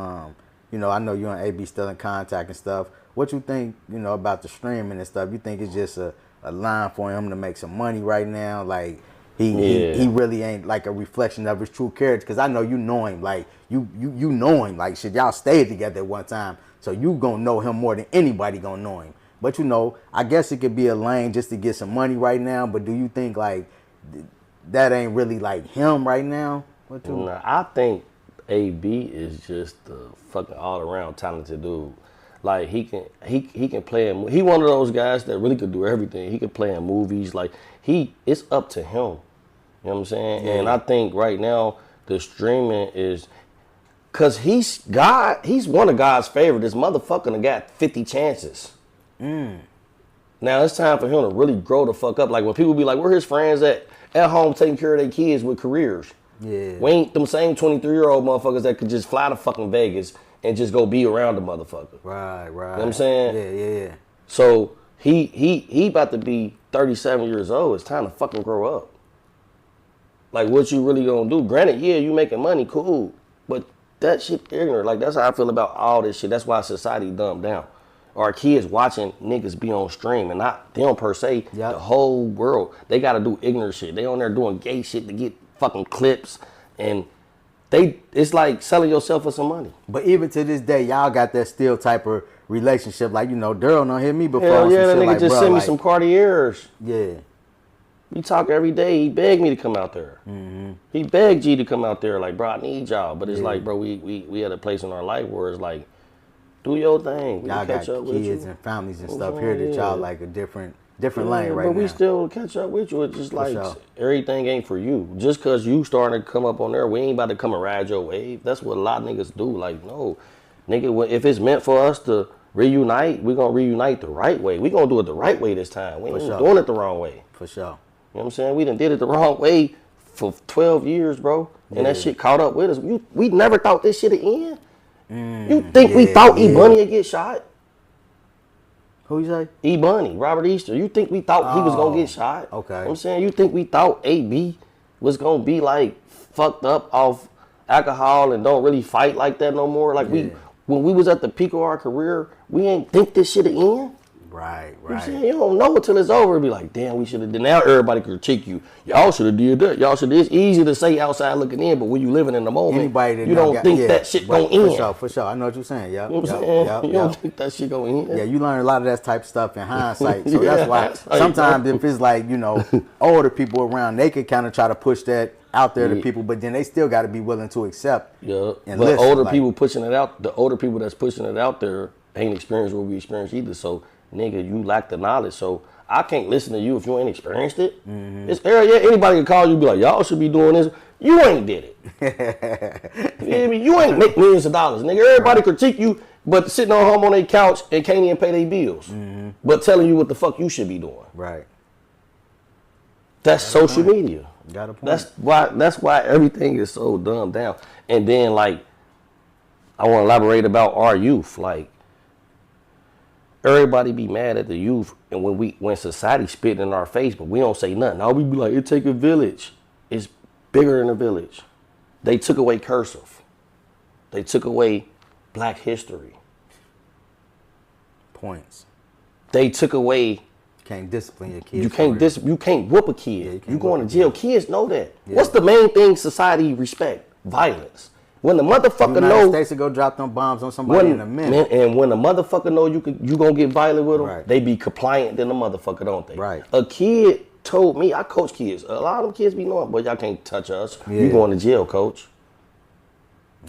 I know you and AB still in contact and stuff. What you think, about the streaming and stuff? You think it's just a line for him to make some money right now? Like, he really ain't like a reflection of his true character, because I know you know him, like, you know him, like, shit, y'all stayed together at one time, so you gonna know him more than anybody gonna know him. But I guess it could be a lane just to get some money right now, but do you think, like, that ain't really like him right now? Nah, I think AB is just a fucking all around talented dude. Like, he can play he one of those guys that really could do everything. He could play in movies. Like, it's up to him. You know what I'm saying? Yeah. And I think right now the streaming is, cause he's one of God's favorite. This motherfucker done got 50 chances. Now it's time for him to really grow the fuck up. Like, when people be like, where his friends at home taking care of their kids with careers. Yeah. We ain't them same 23-year-old motherfuckers that could just fly to fucking Vegas and just go be around the motherfucker. Right. You know what I'm saying? Yeah. So he about to be 37 years old. It's time to fucking grow up. Like, what you really gonna do? Granted, yeah, you making money, cool. But that shit ignorant. Like, that's how I feel about all this shit. That's why society dumbed down. Our kids watching niggas be on stream, and not them per se, the whole world. They gotta do ignorant shit. They on there doing gay shit to get fucking clips, and it's like selling yourself for some money. But even to this day, y'all got that still type of relationship. Like, Daron don't hit me before. Hell yeah, that nigga just sent me some Cartiers. Yeah. We talk every day. He begged me to come out there. He begged G to come out there. Like, bro, I need y'all. But it's like, bro, we had a place in our life where it's like, do your thing. Y'all got kids and families and stuff here that y'all like a different lane right now. But we still catch up with you. It's just like everything ain't for you. Just because you starting to come up on there, we ain't about to come and ride your wave. That's what a lot of niggas do. Like, no, nigga, if it's meant for us to reunite, we're going to reunite the right way. We're going to do it the right way this time. We ain't doing it the wrong way. For sure. You know what I'm saying? We done did it the wrong way for 12 years, bro. And that shit caught up with us. We never thought this shit would end. You think we thought E-Bunny would get shot? Who you say? E-Bunny, Robert Easter. You think we thought he was going to get shot? Okay. You know what I'm saying? You think we thought AB was going to be like fucked up off alcohol and don't really fight like that no more? Like, when we was at the peak of our career, we ain't think this shit would end? Right. You know what I'm saying? You don't know until it's over. Be like, damn, we should have done. Now everybody critique you. Y'all should have did that. Y'all should. It's easy to say outside looking in, but when you living in the moment, you don't think that shit gonna end. For sure. I know what you're saying. Yeah. You know what I'm saying? You don't think that shit gonna end. Yeah, you learn a lot of that type of stuff in hindsight. So that's why sometimes if it's like, older people around, they could kind of try to push that out there to people, but then they still got to be willing to accept. Yeah. But older people pushing it out, the older people that's pushing it out there ain't experienced what we experienced either. So, nigga, you lack the knowledge. So I can't listen to you if you ain't experienced it. It's anybody can call you and be like, y'all should be doing this. You ain't did it. You feel me? You ain't make millions of dollars, nigga. Everybody critique you, but sitting on home on their couch and can't even pay their bills. But telling you what the fuck you should be doing. Right. That's social media. Got a point. That's why everything is so dumbed down. And then like, I want to elaborate about our youth. Like, everybody be mad at the youth, and when society spit in our face, but we don't say nothing. Now we be like, it take a village. It's bigger than a village. They took away cursive. They took away Black history. Points. They took away. You can't discipline your kids. You can't whoop a kid. You going to jail. Kids know that. Yeah. What's the main thing society respect? Violence. When the motherfucker United States will go drop them bombs on somebody in a minute. And when the motherfucker know you gonna get violent with them, Right. they be compliant than the motherfucker, don't they? Right. A kid told me, I coach kids. A lot of them kids be knowing, but y'all can't touch us. Yeah. You going to jail, coach.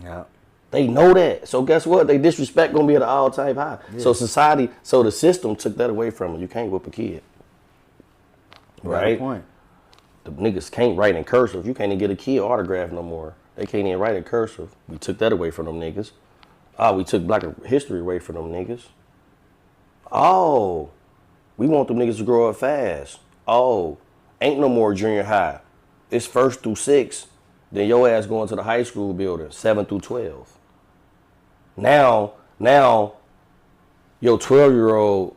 Yeah. They know that. So guess what? They disrespect gonna be at an all-time high. Yeah. So the system took that away from them. You can't whip a kid. Right? Point. The niggas can't write in cursive. You can't even get a kid autograph no more. They can't even write in cursive. We took that away from them niggas. Oh, we took Black history away from them niggas. Oh, we want them niggas to grow up fast. Oh, ain't no more junior high. It's 1st through 6th. Then your ass going to the high school building, 7 through 12. Now, your 12-year-old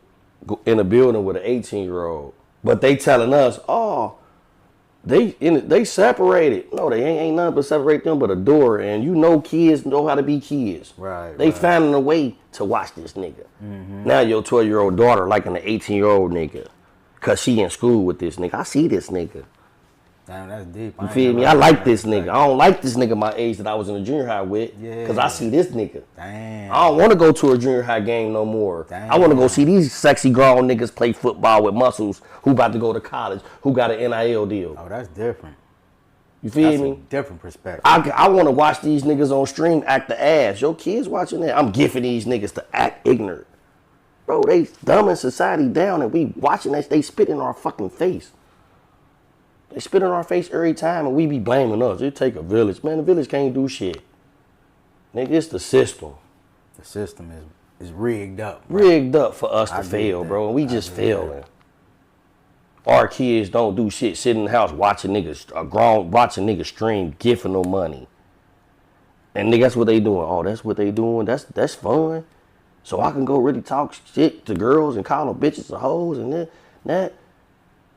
in a building with an 18-year-old. But they telling us, oh, they separated. No, they ain't nothing but separate them but a door. And you know kids know how to be kids. Right. They finding a way to watch this nigga. Now your 12-year-old daughter liking the 18-year-old nigga. Cause she in school with this nigga. I see this nigga. Damn, that's deep. You feel me? I like this nigga. I don't like this nigga my age that I was in the junior high with. Yeah. Cause I see this nigga. Damn. I don't want to go to a junior high game no more. Damn. I want to go see these sexy grown niggas play football with muscles who about to go to college, who got an NIL deal. Oh, that's different. You feel That's me? a different perspective. I want to watch these niggas on stream act the ass. Your kids watching that. I'm gifting these niggas to act ignorant. Bro, they dumbing society down and we watching that. They spit in our fucking face. They spit in our face every time and we be blaming us. It take a village. Man, the village can't do shit. Nigga, it's the system. The system is rigged up. Rigged up for us to agree fail, with that. bro. And we just failing. Our kids don't do shit. Sit in the house watching niggas, watching niggas stream, gifting no money. And nigga, that's what they doing. Oh, that's what they doing. That's fun. So I can go really talk shit to girls and call them bitches or hoes and that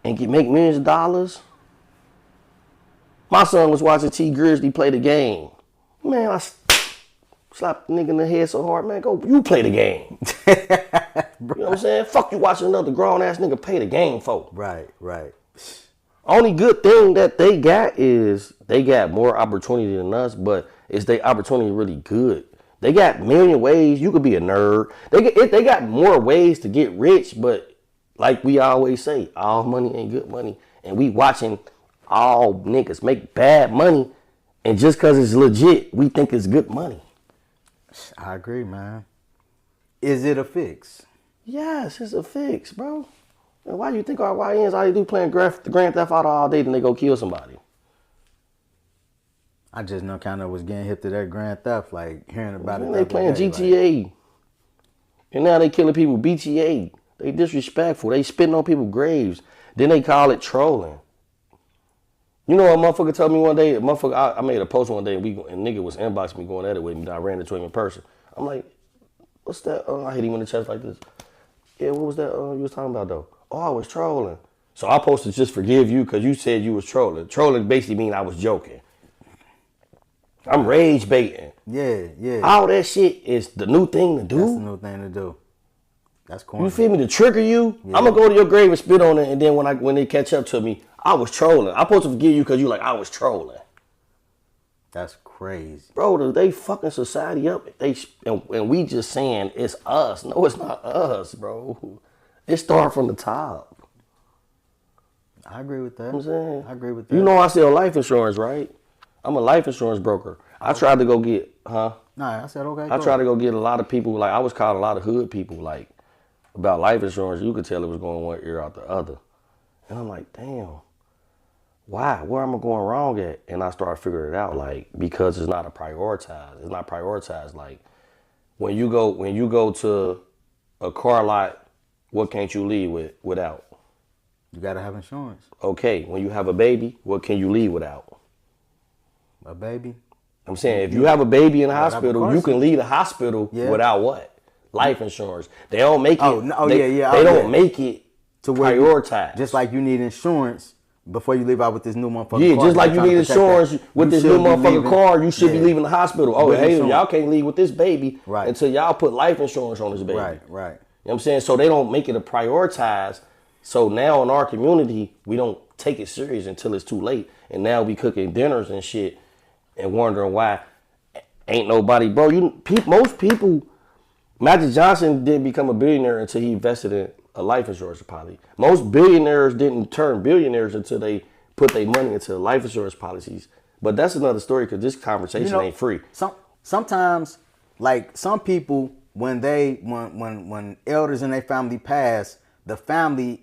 and make millions of dollars. My son was watching T Grizzly play the game. Man, I slapped the nigga in the head so hard, man. Go, you play the game. You know what I'm saying? Fuck you watching another grown ass nigga play the game for. Right. Only good thing that they got is they got more opportunity than us, but is their opportunity really good? They got million ways. You could be a nerd. They got more ways to get rich, but like we always say, all money ain't good money. And we watching all niggas make bad money, and just because it's legit, we think it's good money. I agree, man. Is it a fix? Yes, it's a fix, bro. And why do you think our YNs all they do playing Grand Theft Auto all day, then they go kill somebody? I just know kind of was getting hip to that Grand Theft, like hearing about it. They playing GTA. Like, and now they killing people BTA. They disrespectful. They spitting on people's graves. Then they call it trolling. You know what motherfucker told me one day? I made a post one day and nigga was inboxing me going at it with me. I ran into him in person. I'm like, what's that? I hit him in the chest like this. Yeah, what was that you was talking about though? Oh, I was trolling. So I posted just forgive you because you said you was trolling. Trolling basically mean I was joking. I'm rage baiting. Yeah. All that shit is the new thing to do. That's the new thing to do. That's corny. You feel me? To trigger you, yeah. I'm gonna go to your grave and spit on it, and then when they catch up to me, I was trolling. I'm supposed to forgive you because you like I was trolling. That's crazy, bro. They fucking society up. And we just saying it's us. No, it's not us, bro. It started from the top. I agree with that. You know what I'm saying? I agree with that. You know I sell life insurance, right? I'm a life insurance broker. I tried to go get, Nah, I said okay. I tried to go get a lot of people. Like I was calling a lot of hood people, like about life insurance. You could tell it was going one ear out the other. And I'm like, damn, why? Where am I going wrong at? And I started figuring it out, like, because it's not prioritized. It's not prioritized. Like, when you go to a car lot, what can't you leave without? You gotta have insurance. Okay, when you have a baby, what can you leave without? A baby. I'm saying, if you have a baby in the hospital, you can leave the hospital Yeah. without what? Life insurance. They don't make it. They don't make it to prioritize. Just like you need insurance before you leave out with this new motherfucker. Yeah, just like you need insurance with this new motherfucking car, you should be leaving the hospital. Oh, hey, y'all can't leave with this baby until y'all put life insurance on this baby. Right. You know what I'm saying? So they don't make it a prioritize. So now in our community, we don't take it serious until it's too late. And now we cooking dinners and shit and wondering why ain't nobody, bro. Most people, Magic Johnson didn't become a billionaire until he invested in a life insurance policy. Most billionaires didn't turn billionaires until they put their money into life insurance policies. But that's another story because this conversation ain't free. Sometimes, like some people, when elders in their family pass, the family,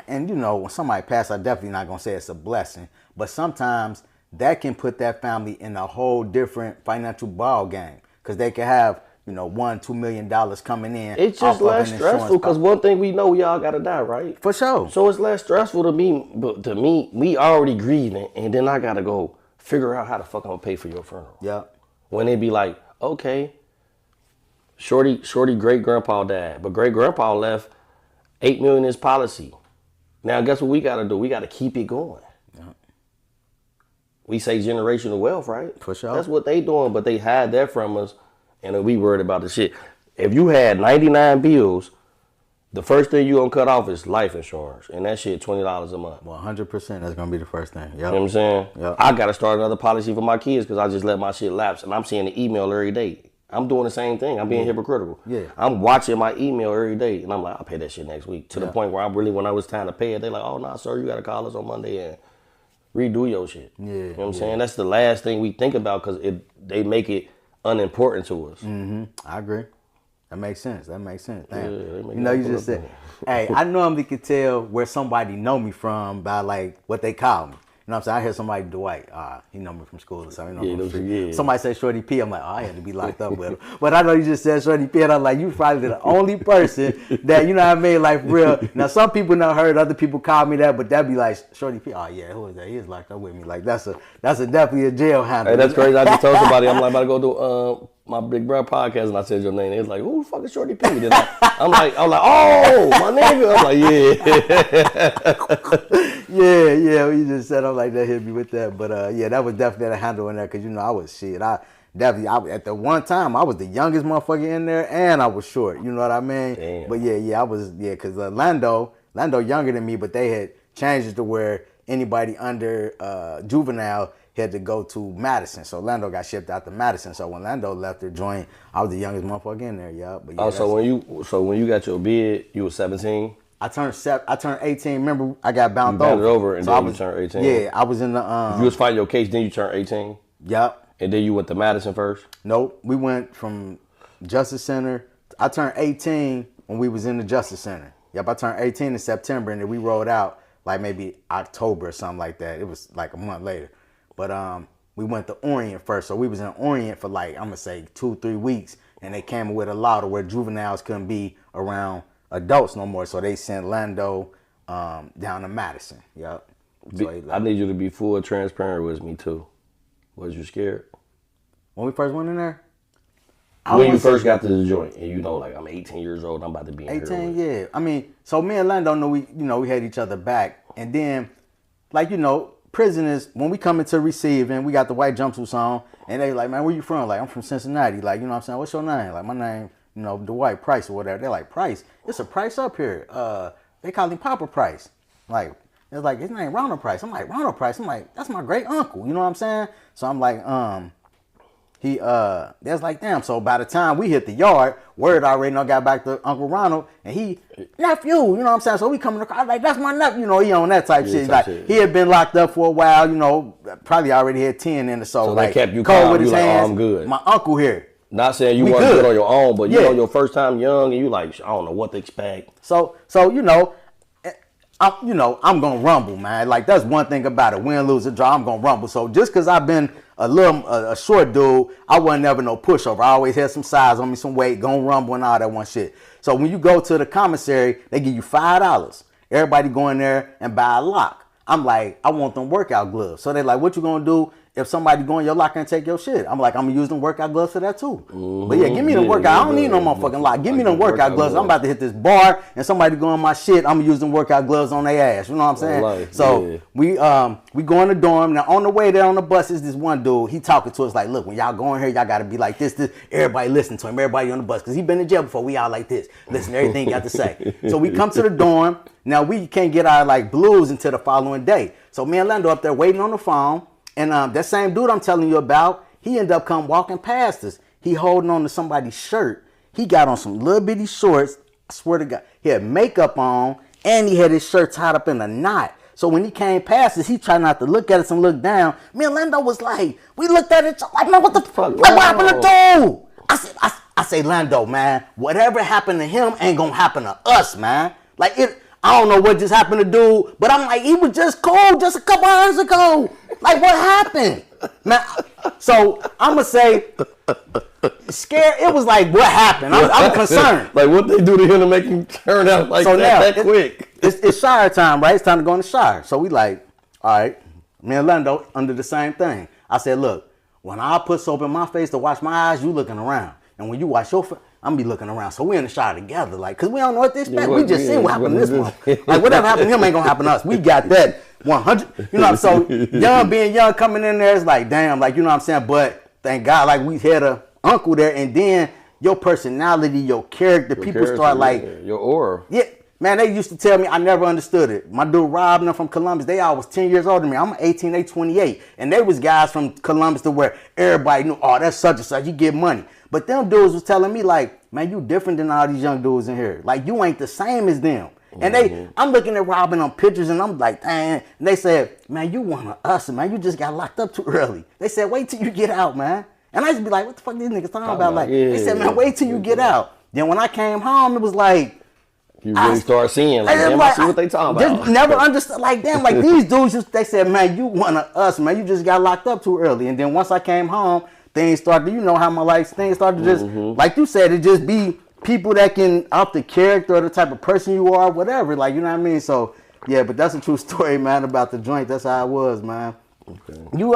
and when somebody pass, I'm definitely not gonna say it's a blessing, but sometimes that can put that family in a whole different financial ball game because they can have $1-2 million coming in. It's just less stressful because one thing we know, we all gotta die, right? For sure. So it's less stressful to me, but to me, we already grieving, and then I gotta go figure out how the fuck I'm gonna pay for your funeral. Yeah. When they be like, okay, Shorty great grandpa died, but great grandpa left $8 million in his policy. Now guess what we gotta do? We gotta keep it going. Yeah. We say generational wealth, right? For sure. That's what they doing, but they hide that from us. And then we worried about the shit. If you had 99 bills, the first thing you gonna cut off is life insurance. And that shit $20 a month. 100%, that's gonna be the first thing. Yep. You know what I'm saying? Yep. I gotta start another policy for my kids because I just let my shit lapse. And I'm seeing the email every day. I'm doing the same thing. I'm being hypocritical. Yeah. I'm watching my email every day. And I'm like, I'll pay that shit next week. To the point where when I was time to pay it, they're like, oh, nah, sir, you gotta call us on Monday and redo your shit. Yeah. You know what I'm saying? That's the last thing we think about because they make it unimportant to us. Mm-hmm. I agree. That makes sense. Damn. Yeah, You just said, hey, I normally can tell where somebody know me from by like what they call me. You know what I'm saying? I hear somebody, Dwight, he know me from school or something. Somebody say Shorty P, I'm like, I had to be locked up with him. But I know you just said Shorty P, and I'm like, you probably the only person that, you know what I mean, like real. Now, some people not heard other people call me that, but that'd be like, Shorty P, who is that? He is locked up with me. Like, that's definitely a jail handle. Hey, that's crazy. I just told somebody, I'm like, about to go do my Big Brother podcast, and I said your name. They was like, who the fuck is Shorty P? I'm like, oh, my nigga. I'm like, yeah. Yeah, you just said I'm like that, hit me with that. But that was definitely a handle in there because I was shit. I at the one time I was the youngest motherfucker in there and I was short. You know what I mean? Damn. But I was because Lando younger than me, but they had changed it to where anybody under juvenile had to go to Madison. So Lando got shipped out to Madison. So when Lando left the joint, I was the youngest motherfucker in there. Yeah. But so when you got your bid, you was 17. I turned 18. Remember, I got bounced over. You bounded over and then you turned 18. Yeah, I was in the. You was fighting your case, then you turned 18. Yep. And then you went to Madison first. Nope, we went from Justice Center. I turned 18 when we was in the Justice Center. Yep, I turned 18 in September, and then we rolled out like maybe October or something like that. It was like a month later, but we went to Orient first. So we was in Orient for like I'm gonna say 2-3 weeks, and they came with a law to where juveniles couldn't be around adults no more, so they sent Lando down to Madison. Yep. So I need you to be full transparent with me too. Was you scared? When we first went in there? When you first got to the joint and like I'm 18 years old, I'm about to be in 18, yeah. I mean, so me and Lando knew we had each other back. And then, like, prisoners, when we come into receiving, we got the white jumpsuits on, and they like, man, where you from? Like, I'm from Cincinnati. Like, you know what I'm saying? What's your name? Like, my name, Dwight Price or whatever. They're like, Price? It's a Price up here. They call him Papa Price. Like, it's like, his name Ronald Price. I'm like, Ronald Price? I'm like, that's my great uncle. You know what I'm saying? So I'm like, that's like, damn. So by the time we hit the yard, word already got back to Uncle Ronald, and he, nephew, you know what I'm saying? So we come in the car, like, that's my nephew, he on that type shit. Like, he had been locked up for a while, probably already had 10 in the soul. So like, they kept you calm, with his hands. I'm good. My uncle here. Not saying you weren't good on your own, but your first time young, and you like, I don't know what to expect. So I'm gonna rumble, man. Like that's one thing about it. Win, lose, or draw, I'm gonna rumble. So just because I've been a short dude, I wasn't never no pushover. I always had some size on me, some weight, gonna rumble and all that one shit. So when you go to the commissary, they give you $5. Everybody go in there and buy a lock. I'm like, I want them workout gloves. So they're like, what you gonna do if somebody go in your locker and take your shit? I'm like, I'm gonna use them workout gloves for that too. But yeah, give me them workout. I don't need no motherfucking lock. Give me them workout gloves. I'm about to hit this bar and somebody go in my shit. I'm gonna use them workout gloves on their ass. You know what I'm saying? So we go in the dorm. Now on the way there on the bus is this one dude. He talking to us like, look, when y'all go in here, y'all gotta be like this. Everybody listen to him. Everybody on the bus, cause he been in jail before. We all like this. Listen to everything he got to say. So we come to the dorm. Now we can't get our like blues until the following day. So me and Lando up there waiting on the phone. And that same dude I'm telling you about, he ended up come walking past us. He holding on to somebody's shirt. He got on some little bitty shorts. I swear to God. He had makeup on, and he had his shirt tied up in a knot. So when he came past us, he tried not to look at us and look down. Me and Lando was like, we looked at each other like, man, what the fuck? Like, what happened to dude? I say, Lando, man, whatever happened to him ain't gonna happen to us, man. Like I don't know what just happened to dude, but I'm like, he was just cool just a couple hours ago. Like, what happened? Man, so I'm going to say, scared. It was like, what happened? I'm concerned. Like, what they do to him to make him turn out like so that quick? It's shower time, right? It's time to go in the shower. So we like, all right, me and Lando under the same thing. I said, look, when I put soap in my face to wash my eyes, you looking around. And when you wash your face, I'm be looking around. So we in the shower together, like, cause we don't know what to expect. We just seen what happened to this one. Like, whatever happened to him ain't gonna happen to us. We got that 100. You know, so being young coming in there is like, damn, like, you know what I'm saying? But thank God, like, we had a uncle there, and then your personality, your character, people start like your aura. Yeah, man, they used to tell me, I never understood it. My dude Rob and them from Columbus, they all was 10 years older than me. I'm 18, they 28. And they was guys from Columbus to where everybody knew, oh, that's such and such, you get money. But them dudes was telling me like, man, you different than all these young dudes in here. Like, you ain't the same as them. And I'm looking at Rob and them pictures, and I'm like, dang. And they said, man, you one of us, man. You just got locked up too early. They said, wait till you get out, man. And I used to be like, what the fuck these niggas talking about? Like, they said, man, wait till you get out. Then when I came home, it was like, you really start seeing, like, damn, I see what they talking about. Just never understood, like, damn, like, these dudes, they said, man, you one of us, man. You just got locked up too early. And then once I came home, things started, you know how my life, things started to just, like you said, it just be people that can, out the character or the type of person you are, whatever, like, you know what I mean? So, yeah, but that's a true story, man, about the joint. That's how it was, man. Okay. You,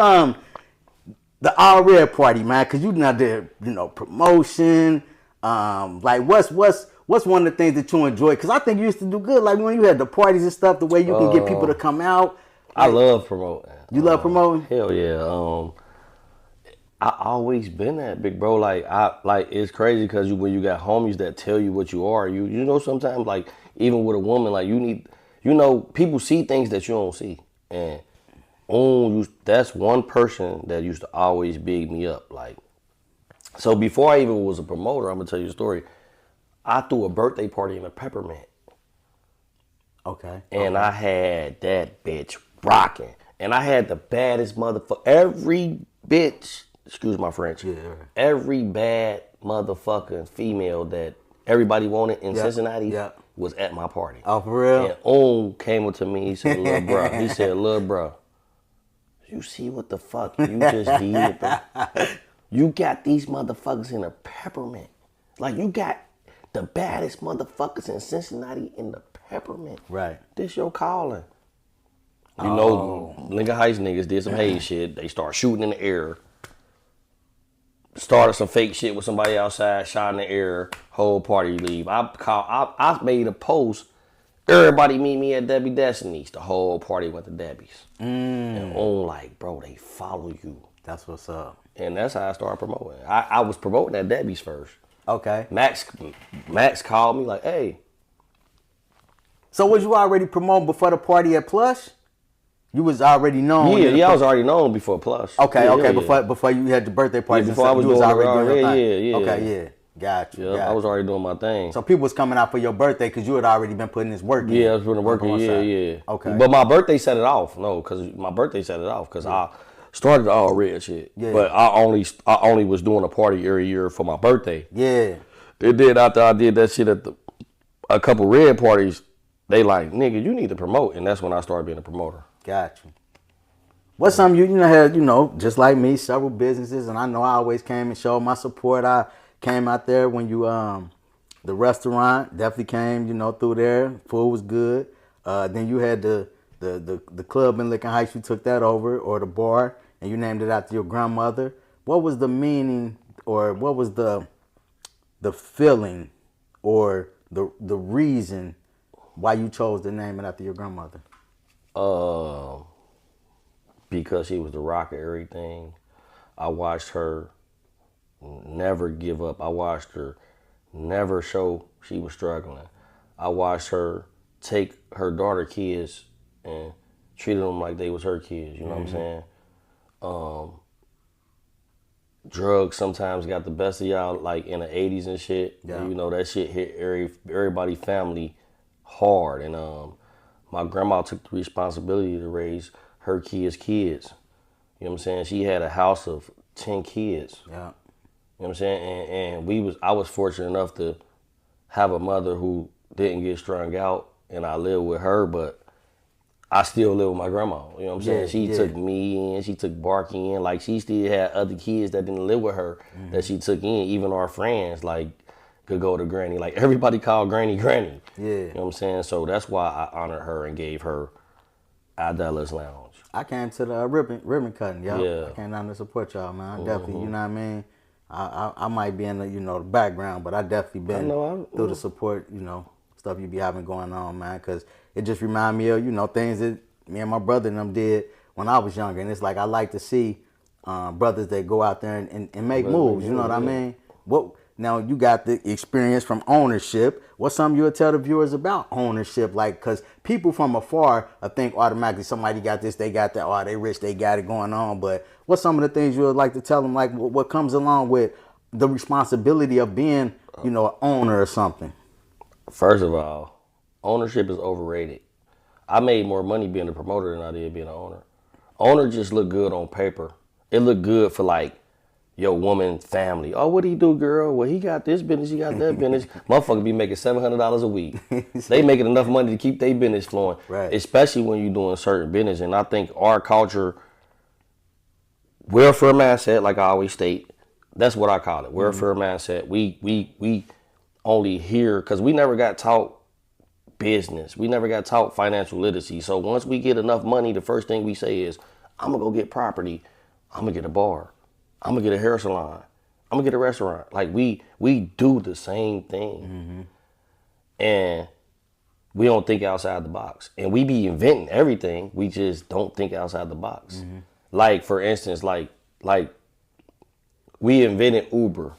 the All Red Party, man, because you not there, you know, promotion, like, what's one of the things that you enjoy? Because I think you used to do good, like, when you had the parties and stuff, the way you can get people to come out. Like, I love promoting. You love promoting? Hell yeah. I always been that big bro. Like it's crazy because when you got homies that tell you what you are, you know sometimes like even with a woman like you need, you know, people see things that you don't see, and that's one person that used to always big me up. Like, so before I even was a promoter, I'm gonna tell you a story. I threw a birthday party in a Peppermint. Okay. And I had that bitch rocking, and I had the baddest motherfucker. Every bitch. Excuse my French. Yeah. Every bad motherfucking female that everybody wanted in Cincinnati was at my party. Oh, for real? And Oom came up to me. He said, "Lil' bro." He said, "Lil' bro, you see what the fuck you just did, bro? You got these motherfuckers in a Peppermint. Like, you got the baddest motherfuckers in Cincinnati in the Peppermint. Right. This your calling." You know, Lincoln Heights niggas did some hate shit. They start shooting in the air. Started some fake shit with somebody outside, shot in the air, whole party leave. I made a post. Everybody meet me at Debbie Destiny's. The whole party went to Debbie's. And on like, bro, they follow you. That's what's up. And that's how I started promoting. I was promoting at Debbie's first. Okay. Max called me like, hey. So was you already promoting before the party at Plush? You was already known. Yeah, I was already known before Plush. Okay, before you had your birthday party. Before I was doing already doing yeah. Okay, yeah. Got you. Yeah, I was already doing my thing. So people was coming out for your birthday because you had already been putting this work in. Yeah, I was putting work in. Yeah. Okay. But my birthday set it off. No, because my birthday set it off because I started all red shit. Yeah. But I only was doing a party every year for my birthday. Yeah. It did after I did that shit at a couple red parties. they like, nigga, you need to promote. And that's when I started being a promoter. Got you. What's something you know had, just like me, several businesses, and I know I always came and showed my support. I came out there when you the restaurant, definitely came, through there. Food was good. Then you had the club in Lincoln Heights, you took that over, or the bar, and you named it after your grandmother. What was the meaning, or what was the feeling, or the reason why you chose to name it after your grandmother? Because she was the rock of everything. I watched her never give up. I watched her never show she was struggling. I watched her take her daughter kids and treated them like they was her kids. You know what I'm saying? Drugs sometimes got the best of y'all, like in the 80s and shit. Yeah. And, that shit hit everybody family hard. And my grandma took the responsibility to raise her kids. You know what I'm saying? She had a house of 10 kids. Yeah. You know what I'm saying? And I was fortunate enough to have a mother who didn't get strung out, and I lived with her, but I still live with my grandma. You know what I'm saying? She took me in, she took Barky in. Like, she still had other kids that didn't live with her that she took in. Even our friends, like, could go to Granny. Like, everybody called Granny Granny. Yeah. You know what I'm saying? So that's why I honored her and gave her Idalis Lounge. I came to the ribbon cutting, y'all. Yeah. I came down to support y'all, man. I definitely, you know what I mean? I might be in the, the background, but I definitely been through the support, stuff you be having going on, man. Because it just remind me of, things that me and my brother and them did when I was younger. And it's like I like to see brothers that go out there and make moves, you know what I mean? Now, you got the experience from ownership. What's something you would tell the viewers about ownership? Like, because people from afar think automatically somebody got this, they got that, oh, they rich, they got it going on. But what's some of the things you would like to tell them, like what comes along with the responsibility of being, an owner or something? First of all, ownership is overrated. I made more money being a promoter than I did being an owner. Owner just look good on paper. It look good for, like, your woman family. Oh, what he do, girl? Well, he got this business, he got that business. Motherfucker be making $700 a week. They making enough money to keep their business flowing. Right. Especially when you doing certain business. And I think our culture, welfare mindset, like I always state, that's what I call it. Welfare mindset. We only hear, because we never got taught business. We never got taught financial literacy. So once we get enough money, the first thing we say is, I'm gonna go get property. I'm gonna get a bar. I'm gonna get a hair salon. I'm gonna get a restaurant. Like, we do the same thing. And we don't think outside the box. And we be inventing everything. We just don't think outside the box. Like, for instance, like we invented Uber,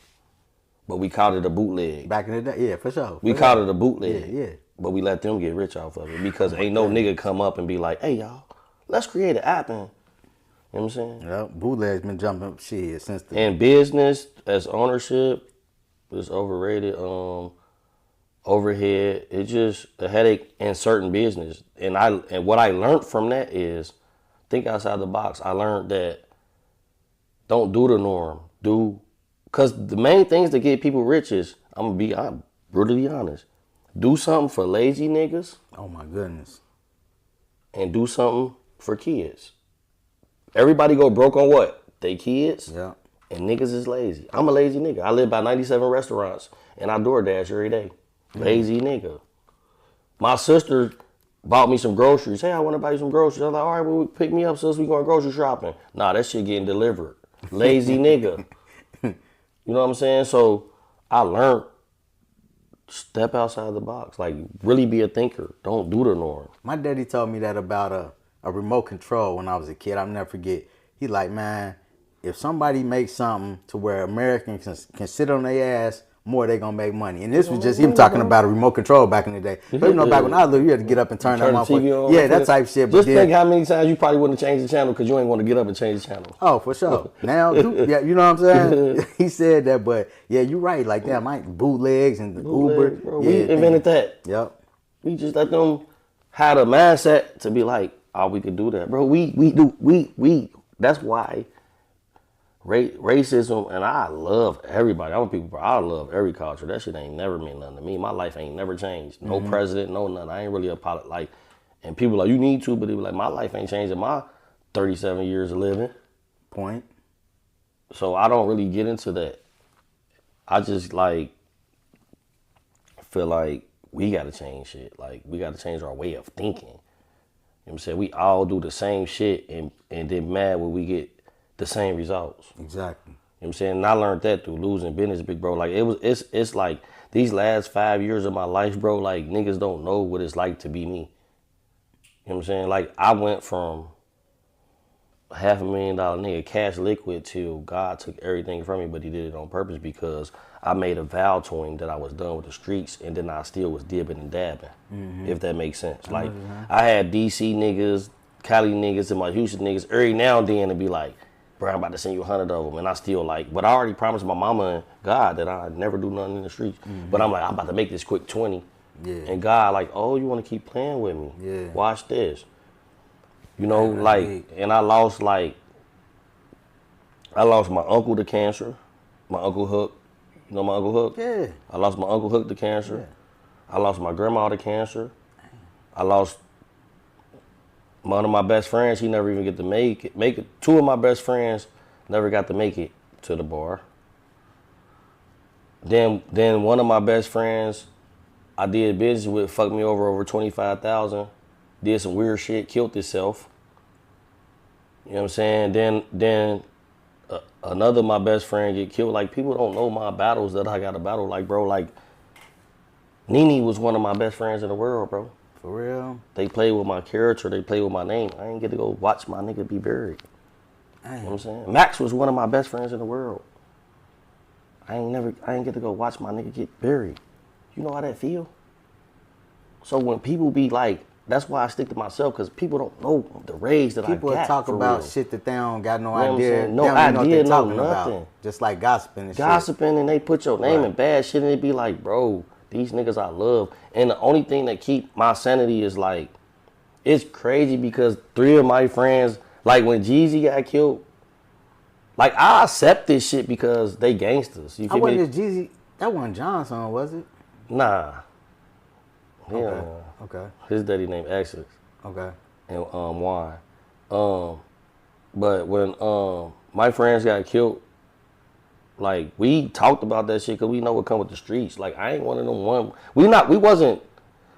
but we called it a bootleg. Back in the day, yeah, for sure. We called it a bootleg. Yeah. But we let them get rich off of it, because ain't no nigga come up and be like, hey, y'all, let's create an app and, you know what I'm saying? Yeah, bootleg's been jumping shit since then. And business as ownership is overrated. Overhead, it's just a headache in certain business. And what I learned from that is think outside the box. I learned that don't do the norm. Because the main things that get people rich is, I'm brutally honest, do something for lazy niggas. Oh my goodness. And do something for kids. Everybody go broke on what? They kids. Yeah. And niggas is lazy. I'm a lazy nigga. I live by 97 restaurants and I DoorDash every day. Lazy nigga. My sister bought me some groceries. Hey, I want to buy you some groceries. I was like, all right, well, pick me up, sis. We going grocery shopping. Nah, that shit getting delivered. Lazy nigga. You know what I'm saying? So I learned, step outside the box. Like, really be a thinker. Don't do the norm. My daddy told me that about a remote control when I was a kid. I'll never forget. He like, man, if somebody makes something to where Americans can sit on their ass, more they gonna make money. And this was just him talking about a remote control back in the day. But back when I was little, you had to get up and turn that motherfucker. Yeah, that type shit. Just think how many times you probably wouldn't change the channel because you ain't want to get up and change the channel. Oh, for sure. Now, yeah, you know what I'm saying? He said that, but yeah, you're right. Like, damn, I bootlegs and Uber. Bro, we invented that. Yep. We just let them have a mindset to be like, oh, we could do that, bro. We that's why racism, and I love everybody. I want people, bro, I love every culture. That shit ain't never meant nothing to me. My life ain't never changed. No president, no nothing. I ain't really a pilot. Like, and people like, you need to, but they be like, my life ain't changed in my 37 years of living. Point. So I don't really get into that. I just like feel like we gotta change shit. Like, we gotta change our way of thinking. You know what I'm saying? We all do the same shit and then mad when we get the same results. Exactly. You know what I'm saying? And I learned that through losing business, big bro. Like, it's like these last 5 years of my life, bro, like, niggas don't know what it's like to be me. You know what I'm saying? Like, I went from $500,000 nigga cash liquid till God took everything from me, but he did it on purpose because I made a vow to him that I was done with the streets, and then I still was dibbing and dabbing, if that makes sense. Like, I had DC niggas, Cali niggas, and my Houston niggas every now and then to be like, bro, I'm about to send you 100 of them, and I still like, but I already promised my mama and God that I'd never do nothing in the streets. But I'm like, I'm about to make this quick 20. Yeah. And God like, oh, you want to keep playing with me? Yeah. Watch this. You know, like, and I lost my uncle to cancer, my Uncle Hook. You know my Uncle Hook? Yeah. I lost my Uncle Hook to cancer. Yeah. I lost my grandma to cancer. I lost one of my best friends. He never even get to make it. Two of my best friends never got to make it to the bar. Then one of my best friends I did business with fucked me over 25,000. Did some weird shit, killed himself. You know what I'm saying? Then another of my best friend get killed. Like, people don't know my battles that I got to battle. Like, bro, like, Nene was one of my best friends in the world, bro. For real? They played with my character. They played with my name. I ain't get to go watch my nigga be buried. You know what I'm saying? Max was one of my best friends in the world. I ain't get to go watch my nigga get buried. You know how that feel? So when people be like, that's why I stick to myself, because people don't know the rage that people I got. People talk about real. shit that they don't got no You know idea. No they don't idea, know what they're talking nothing. about. Just like gossiping and Gossiping, and they put your name Right. in bad shit, and they be like, bro, these niggas I love. And the only thing that keep my sanity is like, it's crazy because 3 of my friends, like when Jeezy got killed, like I accept this shit because they gangsters. You I feel me? wasn't Jeezy. That wasn't John's song, was it? Nah. Okay. Yeah. Okay. His daddy named Exodus. Okay. And wine. But when my friends got killed, like we talked about that shit because we know what come with the streets. Like I ain't one of them we wasn't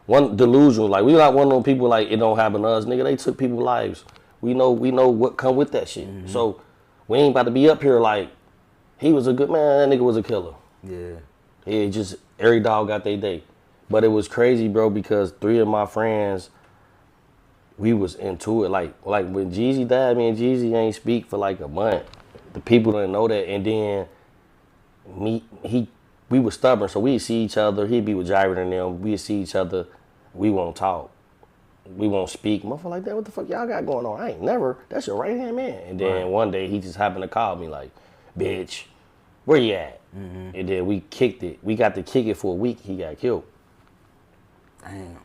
one delusional. Like we not one of them people like it don't happen to us, nigga. They took people's lives. We know what come with that shit. Mm-hmm. So we ain't about to be up here like he was a good man, that nigga was a killer. Yeah. It just every dog got their day. But it was crazy, bro, because 3 of my friends, we was into it. Like when Jeezy died, me and Jeezy ain't speak for like a month. The people didn't know that. And then we was stubborn, so we'd see each other. He'd be with Jared and them. We'd see each other. We won't talk. We won't speak. Motherfucker like that, what the fuck y'all got going on? I ain't never. That's your right-hand man. And then one day he just happened to call me like, bitch, where you at? Mm-hmm. And then we kicked it. We got to kick it for a week. He got killed. Damn.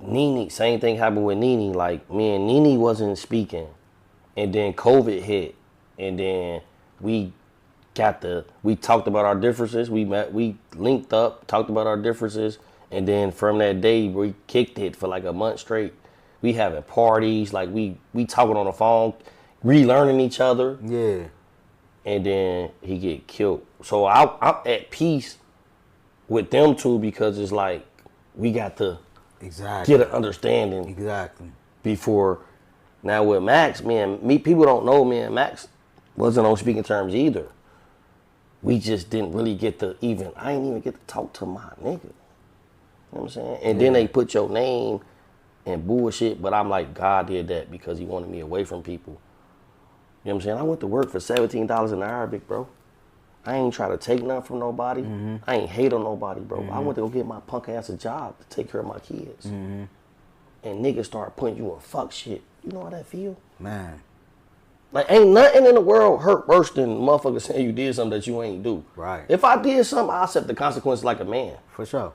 Nene, same thing happened with Nene. Like, me and Nene wasn't speaking. And then COVID hit. And then we talked about our differences. We linked up, talked about our differences. And then from that day, we kicked it for like a month straight. We having parties, like we talking on the phone, relearning each other. Yeah. And then he get killed. So I'm at peace with them two because it's like we got to get an understanding. Exactly. Before now with Max, me people don't know me and Max wasn't on speaking terms either. We just didn't really get to I ain't even get to talk to my nigga. You know what I'm saying? And then they put your name and bullshit, but I'm like, God did that because he wanted me away from people. You know what I'm saying? I went to work for $17 an hour, big bro. I ain't try to take nothing from nobody. Mm-hmm. I ain't hate on nobody, bro. Mm-hmm. I went to go get my punk ass a job to take care of my kids. Mm-hmm. And niggas start putting you in fuck shit. You know how that feel? Man. Like, ain't nothing in the world hurt worse than motherfuckers saying you did something that you ain't do. Right. If I did something, I accept the consequences like a man. For sure.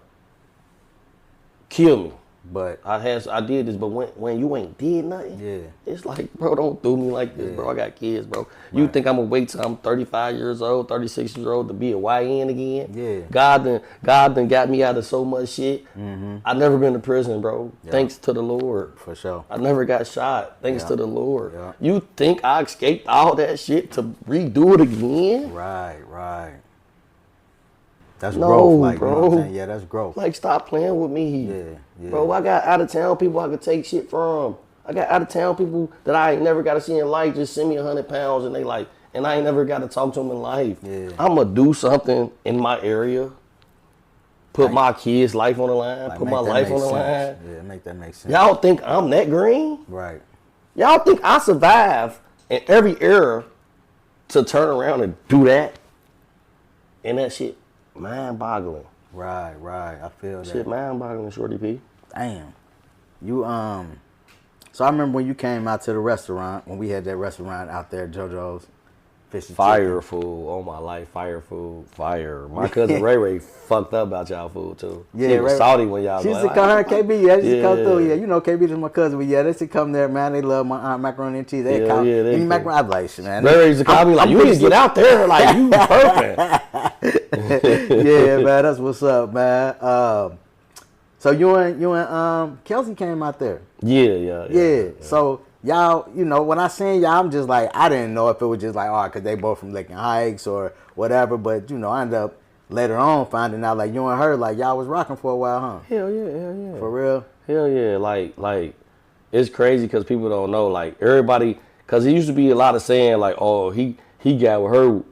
Kill me. But I did this, but when you ain't did nothing, it's like, bro, don't do me like this, bro. I got kids, bro. You think I'm gonna wait till I'm 35 years old, 36 years old to be a YN again? Yeah. God done got me out of so much shit. I never been to prison, bro. Thanks to the Lord. For sure. I never got shot. Thanks to the Lord. You think I escaped all that shit to redo it again? Right. That's No, growth, like, bro. You know what I'm saying? Yeah, that's growth. Like, stop playing with me. Yeah. Bro, I got out of town people I could take shit from. I got out of town people that I ain't never got to see in life just send me 100 pounds and they like, and I ain't never got to talk to them in life. Yeah. I'm going to do something in my area. Put my kids' life on the line. Put my life on the line. Yeah, make that make sense. Y'all think I'm that green? Right. Y'all think I survive in every era to turn around and do that? And that shit mind-boggling. Right. I feel that. Shit mind-boggling, Shorty P. Damn. You So I remember when you came out to the restaurant, when we had that restaurant out there, JoJo's Fish and Fire Chicken. food. Oh my life, fire food. Fire. My cousin Ray Ray fucked up about y'all food too. Yeah, she was Ray- salty when y'all She used like, to come her, KB, yeah, she used to come Yeah. through, yeah. You know, KB is my cousin, but yeah, they used to come there, man. They love my aunt macaroni and cheese. They Yeah, call yeah, they any cool. macaroni. I'm like, shit, man. Ray Ray used to call me like, you need to get out there, like you perfect. Yeah, man, that's what's up, man. So you and Kelsey came out there. Yeah. So y'all, you know, when I seen y'all, I'm just like, I didn't know if it was just like, cause they both from Lincoln Heights or whatever. But you know, I ended up later on finding out like you and her, like y'all was rocking for a while, huh? Hell yeah. For real? Hell yeah. Like it's crazy because people don't know. Like everybody, because it used to be a lot of saying like, oh, he got with her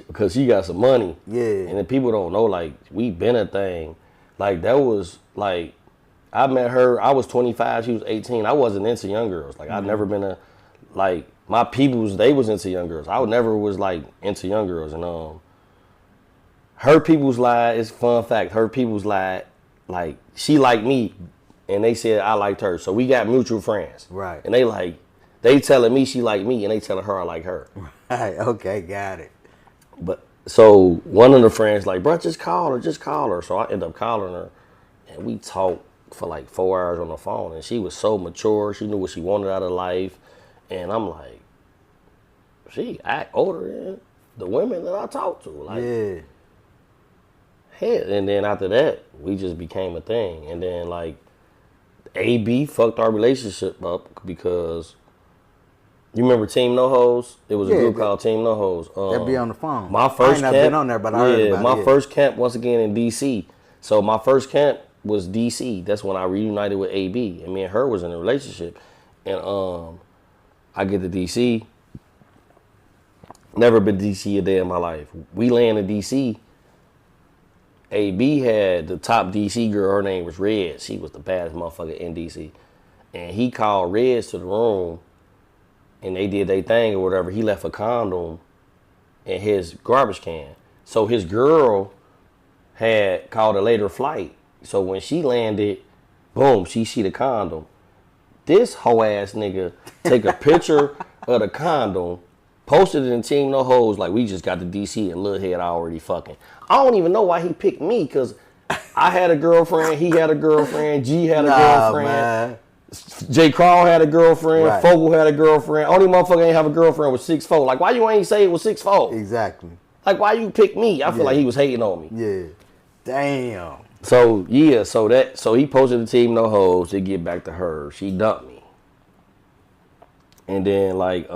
because she got some money. Yeah. And then people don't know like we been a thing. Like that was like. I met her, I was 25, she was 18. I wasn't into young girls. Like, I'd never been like, my peoples, they was into young girls. I never was, like, into young girls. And her peoples lied, it's a fun fact, her peoples lied, like, she liked me, and they said I liked her. So we got mutual friends. Right. And they telling me she liked me, and they telling her I like her. Right, okay, got it. But, so one of the friends like, bro, just call her. So I end up calling her, and we talked for like 4 hours on the phone, and she was so mature. She knew what she wanted out of life, and I'm like, she act older than the women that I talked to. Like, hell. And then after that, we just became a thing. And then like, AB fucked our relationship up because you remember Team No Hoes? It was a group called Team No Hoes. They'll be on the phone. My first I ain't never been on there, but I heard about it. My first camp once again in DC. So my first camp was DC. That's when I reunited with AB, and me and her was in a relationship. And I get to DC. Never been to DC a day in my life. We land in DC. AB had the top DC girl. Her name was Red. She was the baddest motherfucker in DC. And he called Reds to the room, and they did their thing or whatever. He left a condom in his garbage can. So his girl had called a later flight. So when she landed, boom, she see the condom. This hoe ass nigga take a picture of the condom, posted it in Team No Hoes like we just got to DC and Lil Head already fucking. I don't even know why he picked me, because I had a girlfriend, he had a girlfriend, G had a girlfriend, man. J. Crawl had a girlfriend, Right. Fogel had a girlfriend. Only motherfucker ain't have a girlfriend with 6'4". Like, why you ain't say it was 6'4"? Exactly. Like, why you pick me? I feel like he was hating on me. Yeah. Damn. So yeah, so he posted the Team No Hoes to get back to her. She dumped me. And then like I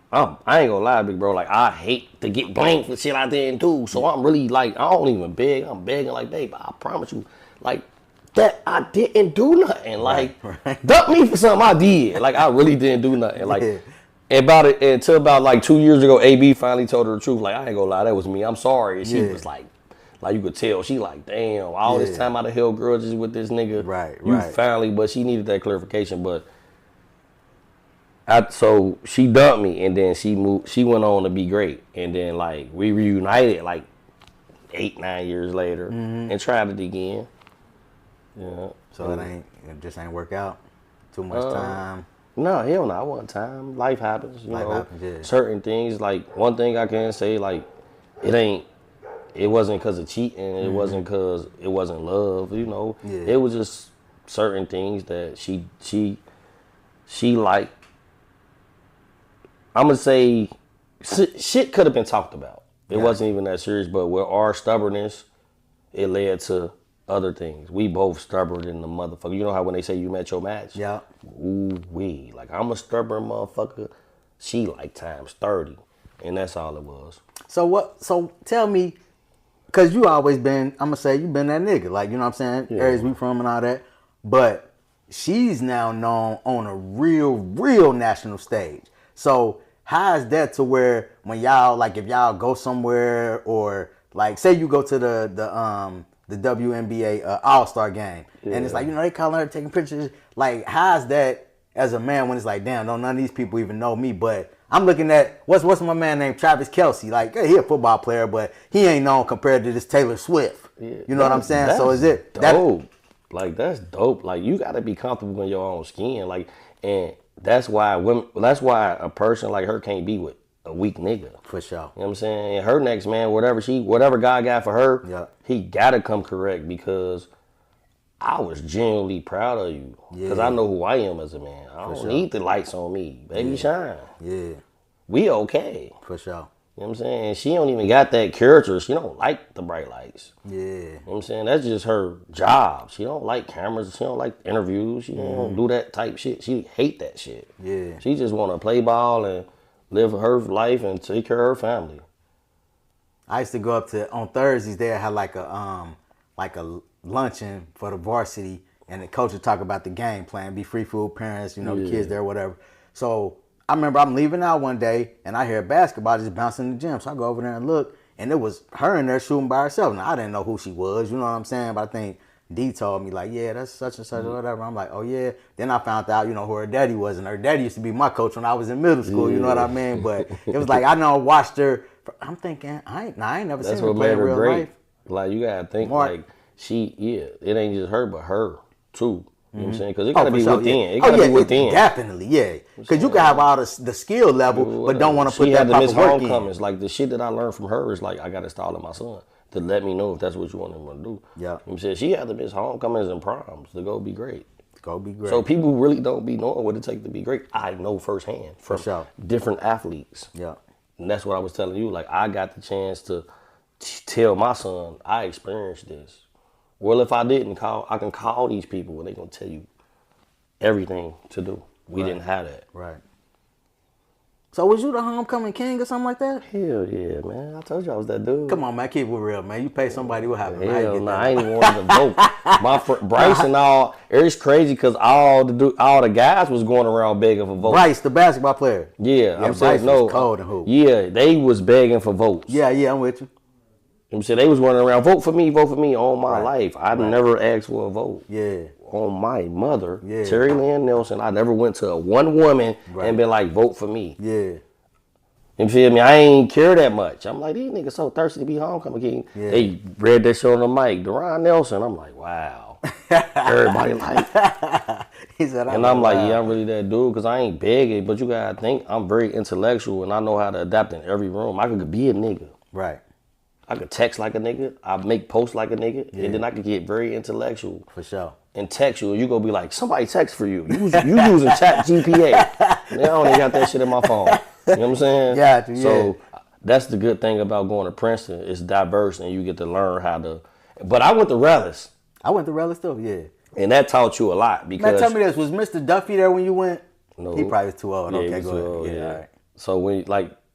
ain't gonna lie, big bro, like I hate to get blamed for shit I didn't do. So I'm really like, I don't even beg. I'm begging like, babe, I promise you, like that I didn't do nothing. Like dump me for something I did. Like I really didn't do nothing. Like until about like 2 years ago, AB finally told her the truth. Like, I ain't gonna lie, that was me. I'm sorry. And she was like you could tell, she like, damn, all this time I held grudges with this nigga. Right. Finally, but she needed that clarification. But so she dumped me, and then she went on to be great. And then like we reunited like 8-9 years later and tried it again. Yeah. So it just ain't work out. Too much time. No, hell no, I want time. Life happens, you know. Happens, yeah. Certain things, like one thing I can say, like it ain't it wasn't because of cheating. It wasn't because it wasn't love. You know, it was just certain things that she liked. I'm gonna say shit could have been talked about. It wasn't even that serious, but with our stubbornness, it led to other things. We both stubborn in the motherfucker. You know how when they say you met your match? Yeah. Ooh wee. Like I'm a stubborn motherfucker. She like times 30. And that's all it was. So tell me, cause you always been, I'm gonna say you been that nigga. Like, you know what I'm saying? Areas we from and all that. But she's now known on a real national stage. So how is that to where when y'all, like if y'all go somewhere or like say you go to the WNBA All-Star game and it's like, you know, they calling her taking pictures. Like how's that as a man when it's like, damn, don't none of these people even know me, but I'm looking at what's my man named Travis Kelce. Like, hey, he a football player, but he ain't known compared to this Taylor Swift. Yeah, you know what I'm saying? So is it dope? Like that's dope. Like you got to be comfortable in your own skin. Like, and that's why women. That's why a person like her can't be with a weak nigga. For sure. You know what I'm saying? And her next man, whatever God got for her, he gotta come correct because I was genuinely proud of you because I know who I am as a man. I don't need the lights on me. Baby, shine. Yeah. We okay. For sure. You know what I'm saying? She don't even got that character. She don't like the bright lights. Yeah. You know what I'm saying? That's just her job. She don't like cameras. She don't like interviews. She don't do that type shit. She hate that shit. Yeah. She just want to play ball and live her life and take care of her family. I used to go up to, on Thursdays, they had like a luncheon for the varsity, and the coach would talk about the game plan, be free food parents, you know, the kids there, whatever. So I remember I'm leaving out one day, and I hear basketball just bouncing in the gym. So I go over there and look, and it was her in there shooting by herself. Now, I didn't know who she was, you know what I'm saying? But I think D told me, like, yeah, that's such and such or whatever. I'm like, oh, yeah. Then I found out, you know, who her daddy was, and her daddy used to be my coach when I was in middle school, you know what I mean? But it was like, I know I watched her. I'm thinking, I ain't never seen her play in real life. Like, you got to think, like, it ain't just her, but her, too. You know what I'm saying? Because it got to be within. It got to be within. Definitely, yeah. Because you can have all the skill level, but don't want to put that proper work in. Homecomings. Like, the shit that I learned from her is, like, I got to style my son to let me know if that's what you want him to do. Yeah. You know what I'm saying? She had to miss homecomings and proms to go be great. Go be great. So people really don't be knowing what it takes to be great. I know firsthand from different athletes. Yeah. And that's what I was telling you. Like, I got the chance to tell my son, I experienced this. Well, if I didn't I can call these people and they're going to tell you everything to do. We didn't have that. Right. So was you the homecoming king or something like that? Hell yeah, man. I told you I was that dude. Come on, man. Keep it real, man. You pay somebody, what happened? Hell nah, I ain't even wanted to vote. My Bryce and all, it's crazy because all the guys was going around begging for votes. Bryce, the basketball player. Yeah, I'm Bryce saying no. Was cold and hoop. Yeah, they was begging for votes. Yeah, I'm with you. I'm saying they was running around, vote for me all my life. I never asked for a vote. Yeah. On my mother, Terry Lynn Nelson, I never went to one woman and been like, vote for me. Yeah. You feel me? I ain't care that much. I'm like, these niggas so thirsty to be homecoming king. Yeah. They read that shit on the mic, Daron Nelson. I'm like, wow. Everybody like. He said, and I'm like, yeah, I'm really that dude because I ain't begging, but you gotta think I'm very intellectual and I know how to adapt in every room. I could be a nigga. Right. I could text like a nigga. I make posts like a nigga, and then I could get very intellectual. For sure. And text you, you gonna be like, somebody text for you. You using Chat GPA. I don't even got that shit in my phone. You know what I'm saying? Yeah. So that's the good thing about going to Princeton. It's diverse, and you get to learn how to. But I went to Rellis. I went to Rellis too. Yeah. And that taught you a lot because. Man, tell me this: was Mr. Duffy there when you went? No. He probably was too old. Yeah, okay, go ahead. Old, yeah. All right. So when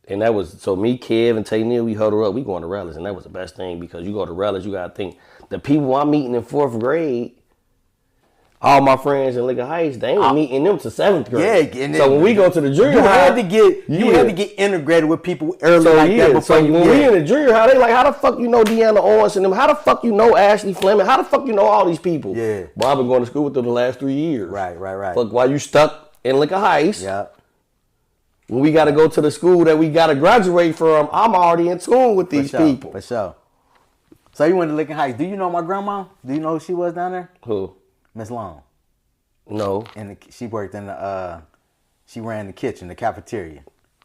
and that was so me, Kev, and Tay Neal, we huddled up. We going to Rellis, and that was the best thing because you go to Rellis, you gotta think the people I'm meeting in 4th grade. All my friends in Lincoln Heights, they ain't meeting them to 7th grade. Yeah, and so when we go to the junior high, you had to get integrated with people early like that before so when we in the junior high, they like, how the fuck you know Deanna Owens and them? How the fuck you know Ashley Fleming? How the fuck you know all these people? Yeah. But I've been going to school with them the last 3 years. Right. Fuck, while you stuck in Lincoln Heights. Yeah. When we got to go to the school that we got to graduate from, I'm already in tune with these people. For sure. So you went to Lincoln Heights. Do you know my grandma? Do you know who she was down there? Who? Miss Long. No. And she worked in she ran the kitchen, the cafeteria.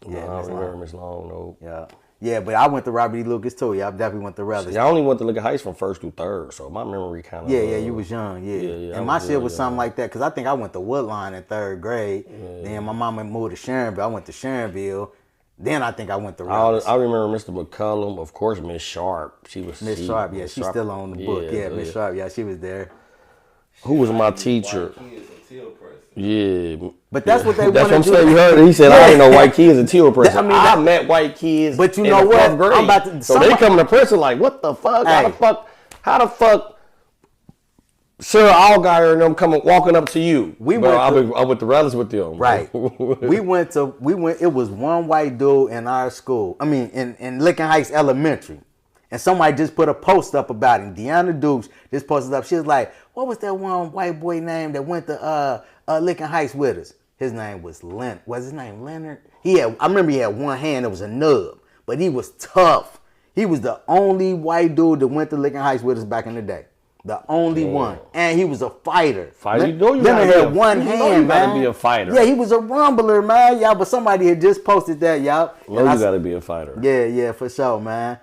Yeah, I don't remember Miss Long, no. Yeah. Yeah, but I went to Robert E. Lucas too. Yeah, I definitely went to Relish. See, I only went to Lincoln Heights from 1st through 3rd, so my memory kind of. Yeah, you was young, yeah. And my shit was something like that, because I think I went to Woodline in 3rd grade. Yeah. Then my mama moved to Sharonville. I went to Sharonville. Then I think I went to Relish. I remember Mr. McCullum, of course, Miss Sharp. She was Miss Sharp, yeah, she's still on the book. Yeah, Miss Sharp, yeah, she was there. Who was my teacher? Yeah, but that's what they wanted. That's what I'm saying. You heard it. He said, "I ain't know white kids until prison." I met white kids, but you know what? I'm about to, so they come to prison like, "What the fuck? Hey. How the fuck?" Sarah Allgaier and them walking up to you. I went to rallies with them. Right. we went. It was one white dude in our school. I mean, in Lincoln Heights Elementary. And somebody just put a post up about him. Deanna Dukes just posted up. She was like, what was that one white boy name that went to Lincoln Heights with us? His name was Leonard. Was his name Leonard? I remember he had one hand that was a nub. But he was tough. He was the only white dude that went to Lincoln Heights with us back in the day. The only one. And he was a fighter. You know you gotta had one hand, man. Be a fighter. Yeah, he was a rumbler, man. Y'all, but somebody had just posted that, y'all. You gotta be a fighter. Yeah, for sure, man.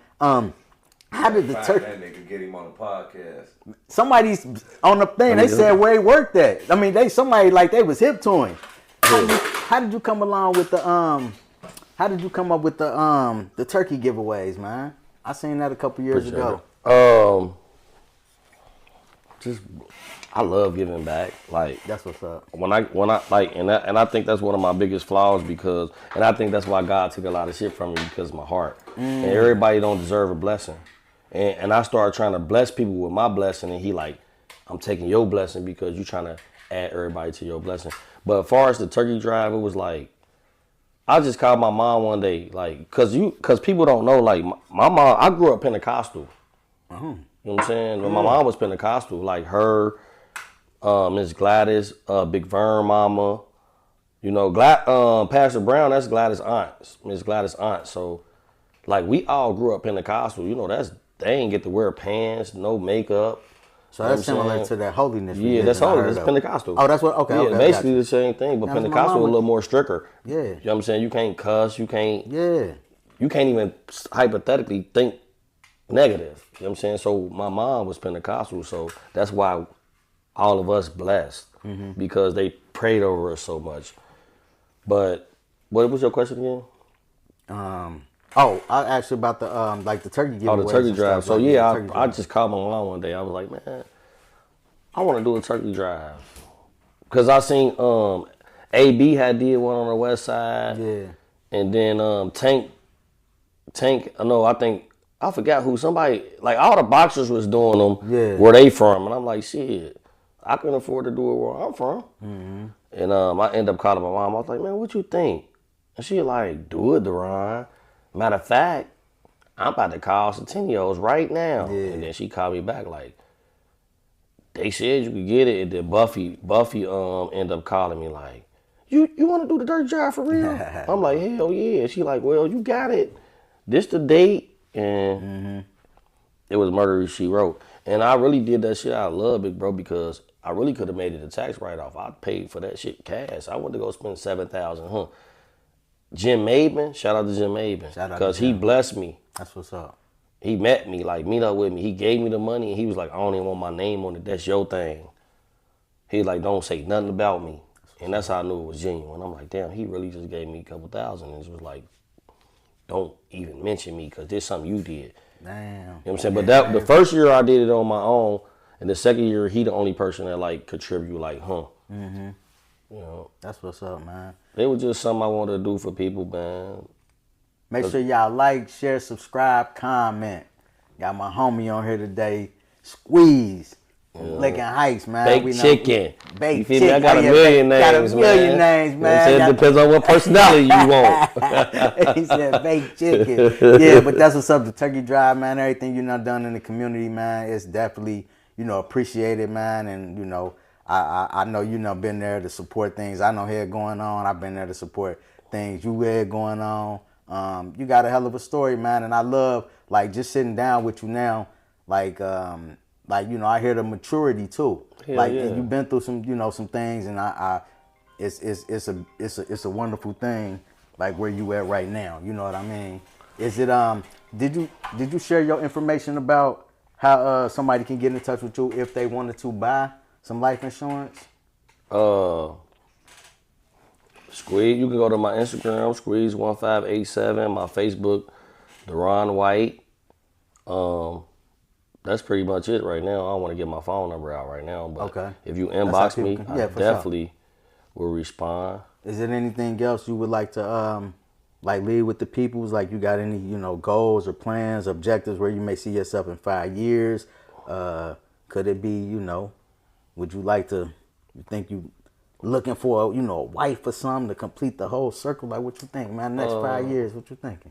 How did the turkey? That nigga get him on the podcast. Somebody's on the thing. They said where he worked at. I mean, they was hip to him. How did you come along with the How did you come up with the turkey giveaways, man? I seen that a couple years ago. I love giving back. Like that's what's up. When I like, and I think that's one of my biggest flaws and I think that's why God took a lot of shit from me because of my heart. And everybody don't deserve a blessing. And I started trying to bless people with my blessing, and he like, I'm taking your blessing because you trying to add everybody to your blessing. But as far as the turkey drive, it was like, I just called my mom one day, like, cause people don't know, like my mom, I grew up Pentecostal. You know what I'm saying? When my mom was Pentecostal, like her, Miss Gladys, Big Vern mama, you know, Pastor Brown, that's Gladys' aunt, Miss Gladys' aunt. So, like, we all grew up Pentecostal. You know, they ain't get to wear pants, no makeup. So that's similar to that holiness. Yeah, that's holiness. That's Pentecostal. Oh, that's what. Okay. Yeah, basically the same thing, but Pentecostal a little more stricter. Yeah. You know what I'm saying? You can't cuss. You can't. Yeah. You can't even hypothetically think negative. You know what I'm saying? So my mom was Pentecostal, so that's why all of us blessed because they prayed over us so much. But what was your question again? I asked you about the the turkey giveaway. Oh, the turkey drive. So yeah, I just called my mom one day. I was like, man, I want to do a turkey drive because I seen AB had did one on the west side. Yeah. And then Tank. I forgot who. Somebody like all the boxers was doing them. Yeah. Where they from? And I'm like, shit, I couldn't afford to do it where I'm from. And I ended up calling my mom. I was like, man, what you think? And she like, do it, Daron. Matter of fact, I'm about to call Centennials right now. Yeah. And then she called me back like, they said you could get it. And then Buffy ended up calling me like, you want to do the dirt drive for real? I'm like, hell yeah. She like, well, you got it. This the date. And it was Murder She Wrote. And I really did that shit out of love, big bro, because I really could have made it a tax write-off. I paid for that shit cash. I went to go spend $7,000. Jim Maben, shout out to Jim Maben, because he blessed me. That's what's up. He met me, like meet up with me. He gave me the money, and he was like, I don't even want my name on it. That's your thing. He like, don't say nothing about me. And that's how I knew it was genuine. I'm like, damn, he really just gave me a couple thousand. And it was like, don't even mention me because there's something you did. Damn. You know what I'm saying? But the first year I did it on my own, and the second year he the only person that like contribute like, You know, that's what's up, man. It was just something I wanted to do for people, man. Make sure y'all like, share, subscribe, comment. Got my homie on here today, Squeeze. Lincoln Heights, man. Baked chicken. Baked chicken. I got a million names, man. It depends on what personality you want. He said baked chicken. Yeah, but that's what's up. The turkey drive, man. Everything you done in the community, man. It's definitely, appreciated, man. And, I know been there to support things I know had going on. I've been there to support things you had going on. You got a hell of a story, man. And I love, just sitting down with you now, I hear the maturity too. Yeah. And you've been through some, some things, and it's a wonderful thing, where you at right now. You know what I mean? Is it did you share your information about how somebody can get in touch with you if they wanted to buy some life insurance? Squeeze, you can go to my Instagram, Squeeze1587, my Facebook, Daron White. That's pretty much it right now. I don't want to get my phone number out right now, but okay. If you inbox me, I definitely sure. will respond. Is there anything else you would like to like leave with the people? Like you got any, goals or plans, objectives where you may see yourself in 5 years? Could it be, would you like to, you think you looking for, a wife or something to complete the whole circle? Like what you think, man, next 5 years, what you thinking?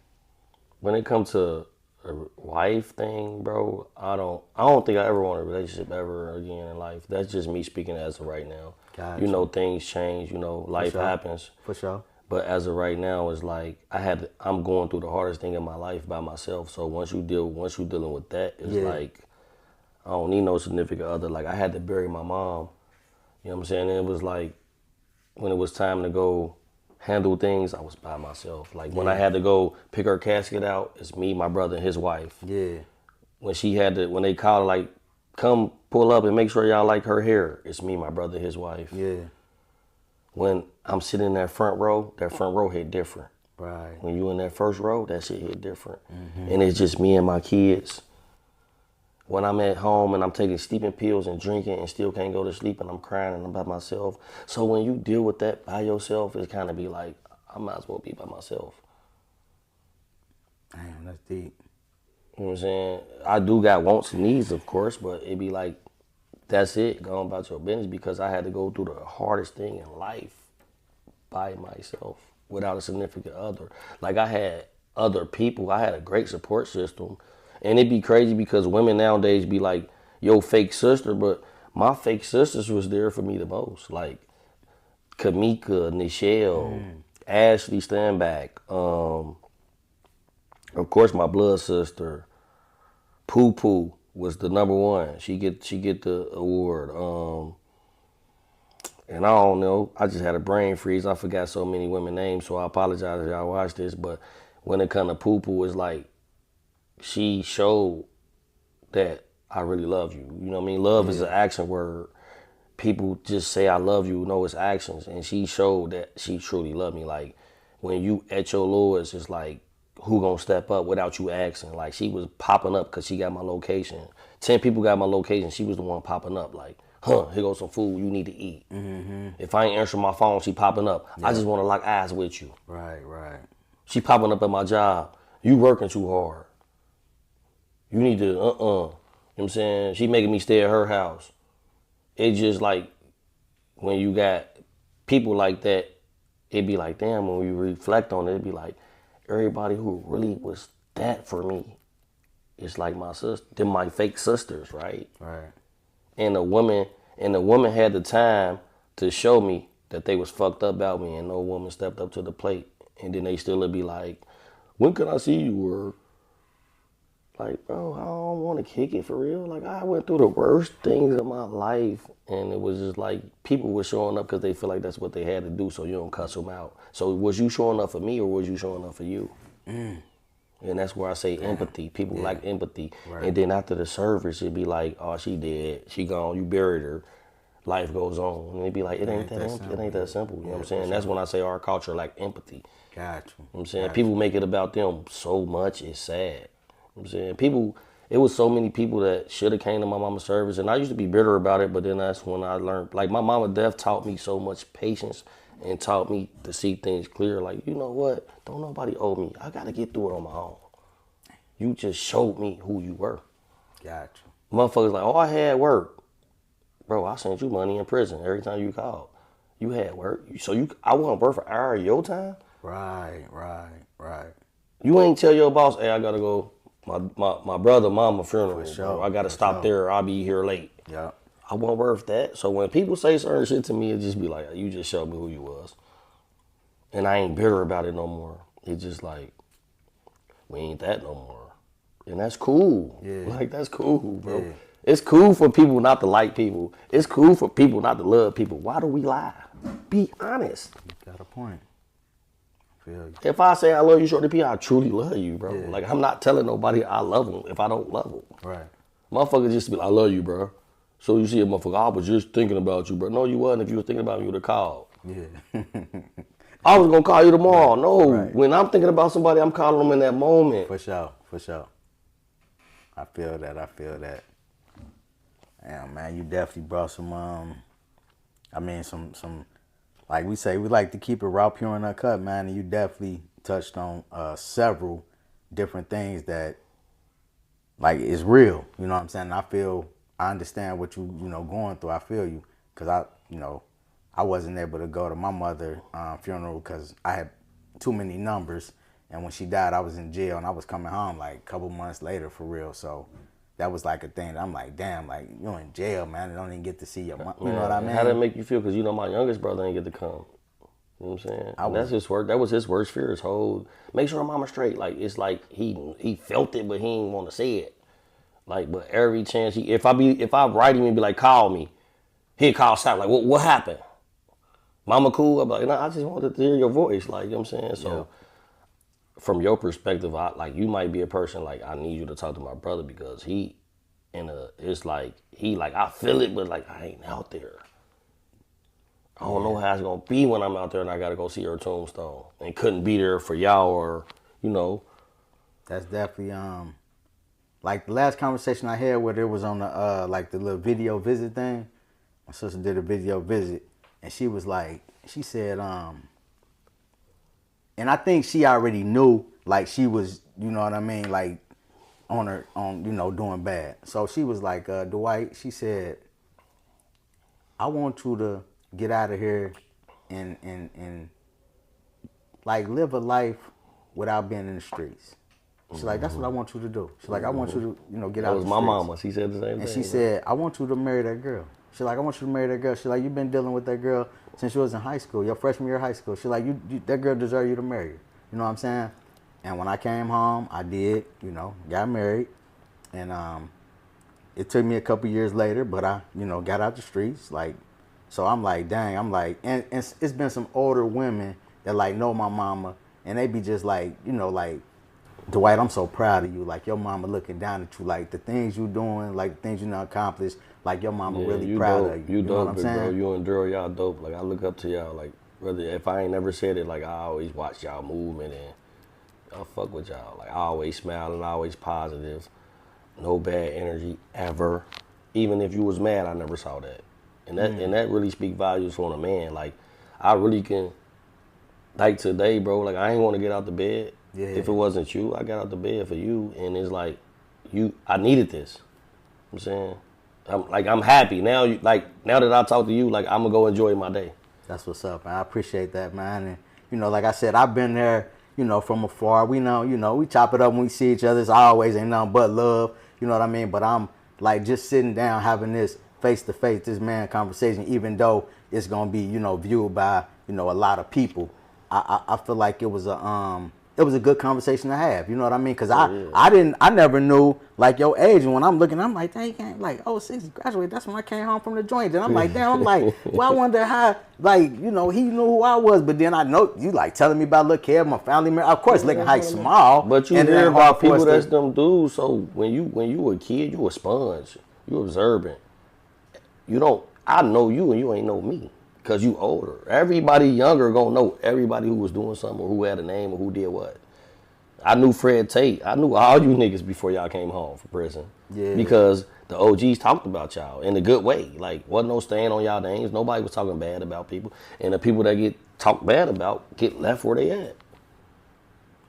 When it comes to a wife thing, bro, I don't think I ever want a relationship ever again in life. That's just me speaking as of right now. Gotcha. Things change, life happens. For sure. But as of right now, it's like I'm going through the hardest thing in my life by myself. So once you dealing with that, it's like I don't need no significant other. Like I had to bury my mom. You know what I'm saying? And it was like when it was time to go handle things, I was by myself. Like when I had to go pick her casket out, it's me, my brother, and his wife. Yeah. When they called her, like, come pull up and make sure y'all like her hair, it's me, my brother, his wife. Yeah. When I'm sitting in that front row hit different. Right. When you in that first row, that shit hit different. Mm-hmm. And it's just me and my kids. When I'm at home and I'm taking sleeping pills and drinking and still can't go to sleep and I'm crying and I'm by myself. So when you deal with that by yourself, it's kind of be like, I might as well be by myself. Damn, that's deep. You know what I'm saying? I do got wants and needs, of course, but it be like, that's it, go on about your business, because I had to go through the hardest thing in life by myself without a significant other. Like I had other people, I had a great support system. And it'd be crazy because women nowadays be like, yo, fake sister, but my fake sisters was there for me the most. Like Kamika, Nichelle, Ashley Standback, of course my blood sister, Poo Poo was the number one. She get the award. And I don't know, I just had a brain freeze. I forgot so many women names, so I apologize if y'all watch this. But when it come to Poo Poo, it's like, she showed that I really love you. You know what I mean? Love is an action word. People just say I love you, no, it's actions. And she showed that she truly loved me. Like when you at your lowest, it's like, who gonna step up without you asking? Like she was popping up because she got my location. 10 people got my location. She was the one popping up like, here goes some food you need to eat. Mm-hmm. If I ain't answering my phone, she popping up. Yeah. I just want to lock eyes with you. Right. She popping up at my job. You working too hard. You need to, you know what I'm saying? She making me stay at her house. It's just like, when you got people like that, it be like, damn, when we reflect on it, it be like, everybody who really was that for me, it's like my sister, they're my fake sisters, right? Right. And the woman had the time to show me that they was fucked up about me, and no woman stepped up to the plate. And then they still would be like, when can I see you? Or, like, bro, I don't want to kick it for real. Like, I went through the worst things of my life, and it was just like people were showing up because they feel like that's what they had to do, so you don't cuss them out. So was you showing up for me, or was you showing up for you? And that's where I say empathy. People like empathy. Right. And then after the service, it'd be like, oh, she dead. She gone. You buried her. Life goes on. And it'd be like, it ain't that simple. You know what I'm saying? That's when I say our culture like empathy. Gotcha. You know what I'm saying? People make it about them so much, it's sad. You know what I'm saying? It was so many people that should have came to my mama's service, and I used to be bitter about it, but then that's when I learned, like my mama death taught me so much patience and taught me to see things clear. Like, you know what? Don't nobody owe me. I got to get through it on my own. You just showed me who you were. Gotcha. Motherfuckers like, oh, I had work. Bro, I sent you money in prison every time you called. You had work. I wasn't work for an hour of your time? Right. You ain't tell your boss, hey, I got to go. My brother, mama funeral. Sure, I got to stop there. I'll be here late. Yeah. I wasn't worth that. So when people say certain shit to me, it just be like, you just showed me who you was. And I ain't bitter about it no more. It's just like, we ain't that no more. And that's cool. Yeah. Like, that's cool, bro. Yeah. It's cool for people not to like people. It's cool for people not to love people. Why do we lie? Be honest. You got a point. Feel you. If I say I love you, Shorty P, I truly love you, bro. Yeah. Like, I'm not telling nobody I love them if I don't love them. Right. Motherfuckers just be like, I love you, bro. So you see a motherfucker, I was just thinking about you, bro. No, you wasn't. If you were thinking about me, you would have called. Yeah. I was going to call you tomorrow. Right. No. Right. When I'm thinking about somebody, I'm calling them in that moment. For sure. I feel that. Damn, man, you definitely brought some, some, like we say, we like to keep it raw, pure, and uncut, man. And you definitely touched on several different things that, like, is real. You know what I'm saying? I understand what you going through. I feel you, cause I wasn't able to go to my mother's funeral because I had too many numbers, and when she died, I was in jail, and I was coming home like a couple months later for real. So that was like a thing. I'm like, damn, like you're in jail, man. I don't even get to see your mom. You know what I mean? How did it make you feel? Because my youngest brother ain't get to come. You know what I'm saying? That was his worst fear. His whole make sure mama's straight. Like it's like he felt it, but he didn't want to say it. Like, but every chance if I write him and be like, call me, he'd call stop. Like, what happened? Mama cool? I'm like, no, I just wanted to hear your voice. Like, you know what I'm saying? So from your perspective, you might be a person like, I need you to talk to my brother because it's like, I feel it, but like, I ain't out there. I don't know how it's going to be when I'm out there and I got to go see her tombstone and couldn't be there for y'all or, That's definitely, like the last conversation I had with her was on the, like the little video visit thing. My sister did a video visit and she was like, she said, and I think she already knew, like she was, you know what I mean, like doing bad. So she was like, Dwight, she said, I want you to get out of here and like live a life without being in the streets. She's like, that's what I want you to do. She's like, I want you to, get out of the streets. That was my mama. She said the same thing. And she said, I want you to marry that girl. She's like, I want you to marry that girl. She's like, you've been dealing with that girl since you was in high school, your freshman year of high school. She's like, that girl deserves you to marry her. You know what I'm saying? And when I came home, I did, got married. And it took me a couple years later, but I, got out the streets. Like, so I'm like, dang, and it's been some older women that like know my mama, and they be just like, like, Dwight, I'm so proud of you. Like your mama looking down at you, like the things you doing, like the things you done accomplished. Like your mama really proud of you. You know dope, what I'm saying? bro. You and Daron, y'all dope. Like I look up to y'all. Like whether if I ain't never said it, like I always watch y'all movement and I fuck with y'all. Like I always smiling, always positive, no bad energy ever. Even if you was mad, I never saw that. And that really speak values on a man. Like I really can. Like today, bro. Like I ain't want to get out the bed. Yeah. If it wasn't you, I got out the bed for you, and it's like, I needed this. You know what I'm saying, I'm happy now. Now that I talk to you, like I'm gonna go enjoy my day. That's what's up, man. I appreciate that, man. And like I said, I've been there, from afar. We know, we chop it up when we see each other. It's always ain't nothing but love. You know what I mean? But I'm like just sitting down having this face to face, this man conversation, even though it's gonna be, viewed by, a lot of people. I feel like it was a good conversation to have. You know what I mean? Because I never knew like your age. And when I'm looking, I'm like, dang, you can't like 06 graduate. That's when I came home from the joint. And I'm like, damn, I'm like, well, I wonder how, like, he knew who I was. But then I know you like telling me about look here, my family member. Of course, Lincoln Heights small. But you hear about people that's them dudes. So when you a kid, you a sponge. You observant. I know you and you ain't know me. Because you older. Everybody younger gonna know everybody who was doing something or who had a name or who did what. I knew Fred Tate. I knew all you niggas before y'all came home from prison. Yeah. Because the OGs talked about y'all in a good way. Like, wasn't no staying on y'all names. Nobody was talking bad about people. And the people that get talked bad about get left where they at.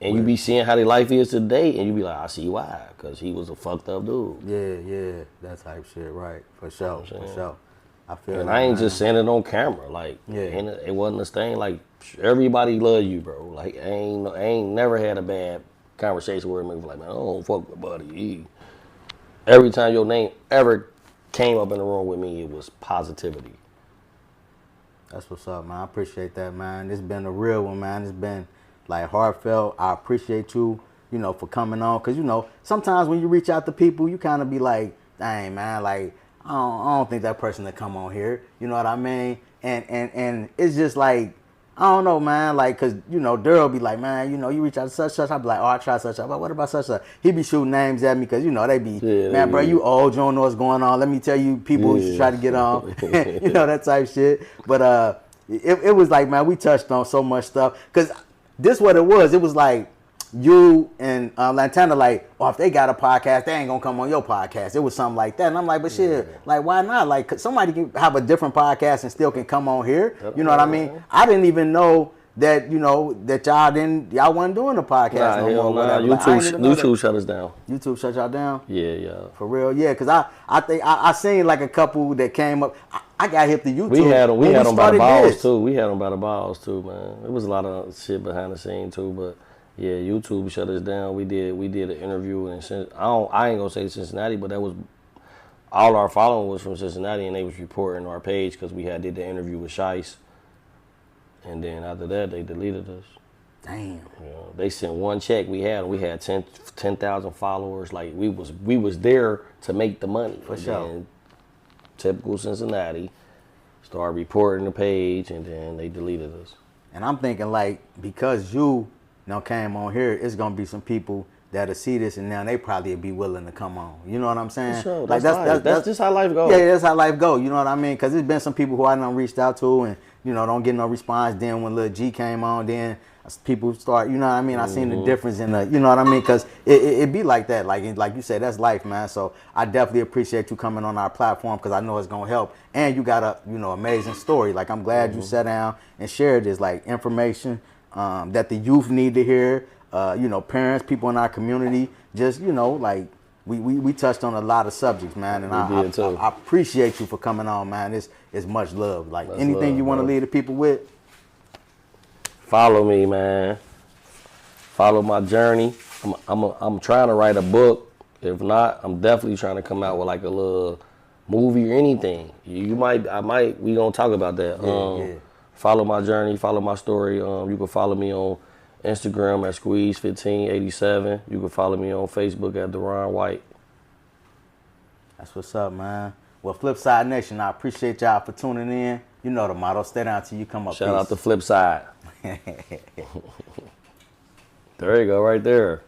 And you be seeing how their life is today, and you be like, I see why. Because he was a fucked up dude. Yeah. That type shit, right. For sure, for sure. I feel and like, I ain't just saying it on camera. Like, and it wasn't a thing. Like, everybody love you, bro. Like, I ain't never had a bad conversation where it was like, man, I don't fuck with buddy. Every time your name ever came up in the room with me, it was positivity. That's what's up, man. I appreciate that, man. It's been a real one, man. It's been like heartfelt. I appreciate you, for coming on. Because, sometimes when you reach out to people, you kind of be like, dang, man, like, I don't think that person to come on here. You know what I mean? And it's just like, I don't know, man. Like, cause you know, Daryl be like, man, you know, you reach out to such. I be like, oh, I try such. But what about such? He be shooting names at me, cause you know they be, man, bro, you old, you don't know what's going on. Let me tell you, people who should try to get on, you know, that type shit. But it was like, man, we touched on so much stuff, cause this what it was. It was like you and Lantana, like, oh, if they got a podcast, they ain't gonna come on your podcast. It was something like that, and I'm like, but shit, like, why not? Like, somebody can have a different podcast and still can come on here. You know what I mean? I didn't even know that, you know, that y'all wasn't doing the podcast no more. Nah. YouTube shut us down. YouTube shut y'all down? Yeah. For real, yeah. Cause I think I seen like a couple that came up. I got hip to YouTube. We had them by the balls too. We had them by the balls too, man. It was a lot of shit behind the scene too, but yeah, YouTube shut us down. We did an interview in I ain't gonna say Cincinnati, but that was all our following was from Cincinnati, and they was reporting our page because we did the interview with Shice. And then after that, they deleted us. Damn. You know, they sent one check. We had 10,000 followers. Like we was there to make the money. For sure. Then, typical Cincinnati, started reporting the page, and then they deleted us. And I'm thinking, like, because you now came on here, it's gonna be some people that'll see this, and now they probably be willing to come on. You know what I'm saying? For sure. Like that's just how life goes. Yeah, that's how life goes. You know what I mean? Because there's been some people who I done reached out to, and you know, don't get no response. Then when Lil G came on, then people start, you know what I mean? I seen the difference in the, you know what I mean? Because it be like that. Like you said, that's life, man. So I definitely appreciate you coming on our platform, because I know it's going to help. And you got a, you know, amazing story. Like, I'm glad you sat down and shared this, like, information that the youth need to hear. You know, parents, people in our community, just, you know, like, we touched on a lot of subjects, man, and I appreciate you for coming on, man. It's much love. Like, anything you want to leave the people with? Follow me, man. Follow my journey. I'm trying to write a book. If not, I'm definitely trying to come out with like a little movie or anything. We gonna talk about that. Yeah. Follow my journey. Follow my story. You can follow me on Instagram at Squeeze1587. You can follow me on Facebook at Daron White. That's what's up, man. Well, Flipside Nation, I appreciate y'all for tuning in. You know the motto, stay down till you come up. Shout out to Flipside. There you go, right there.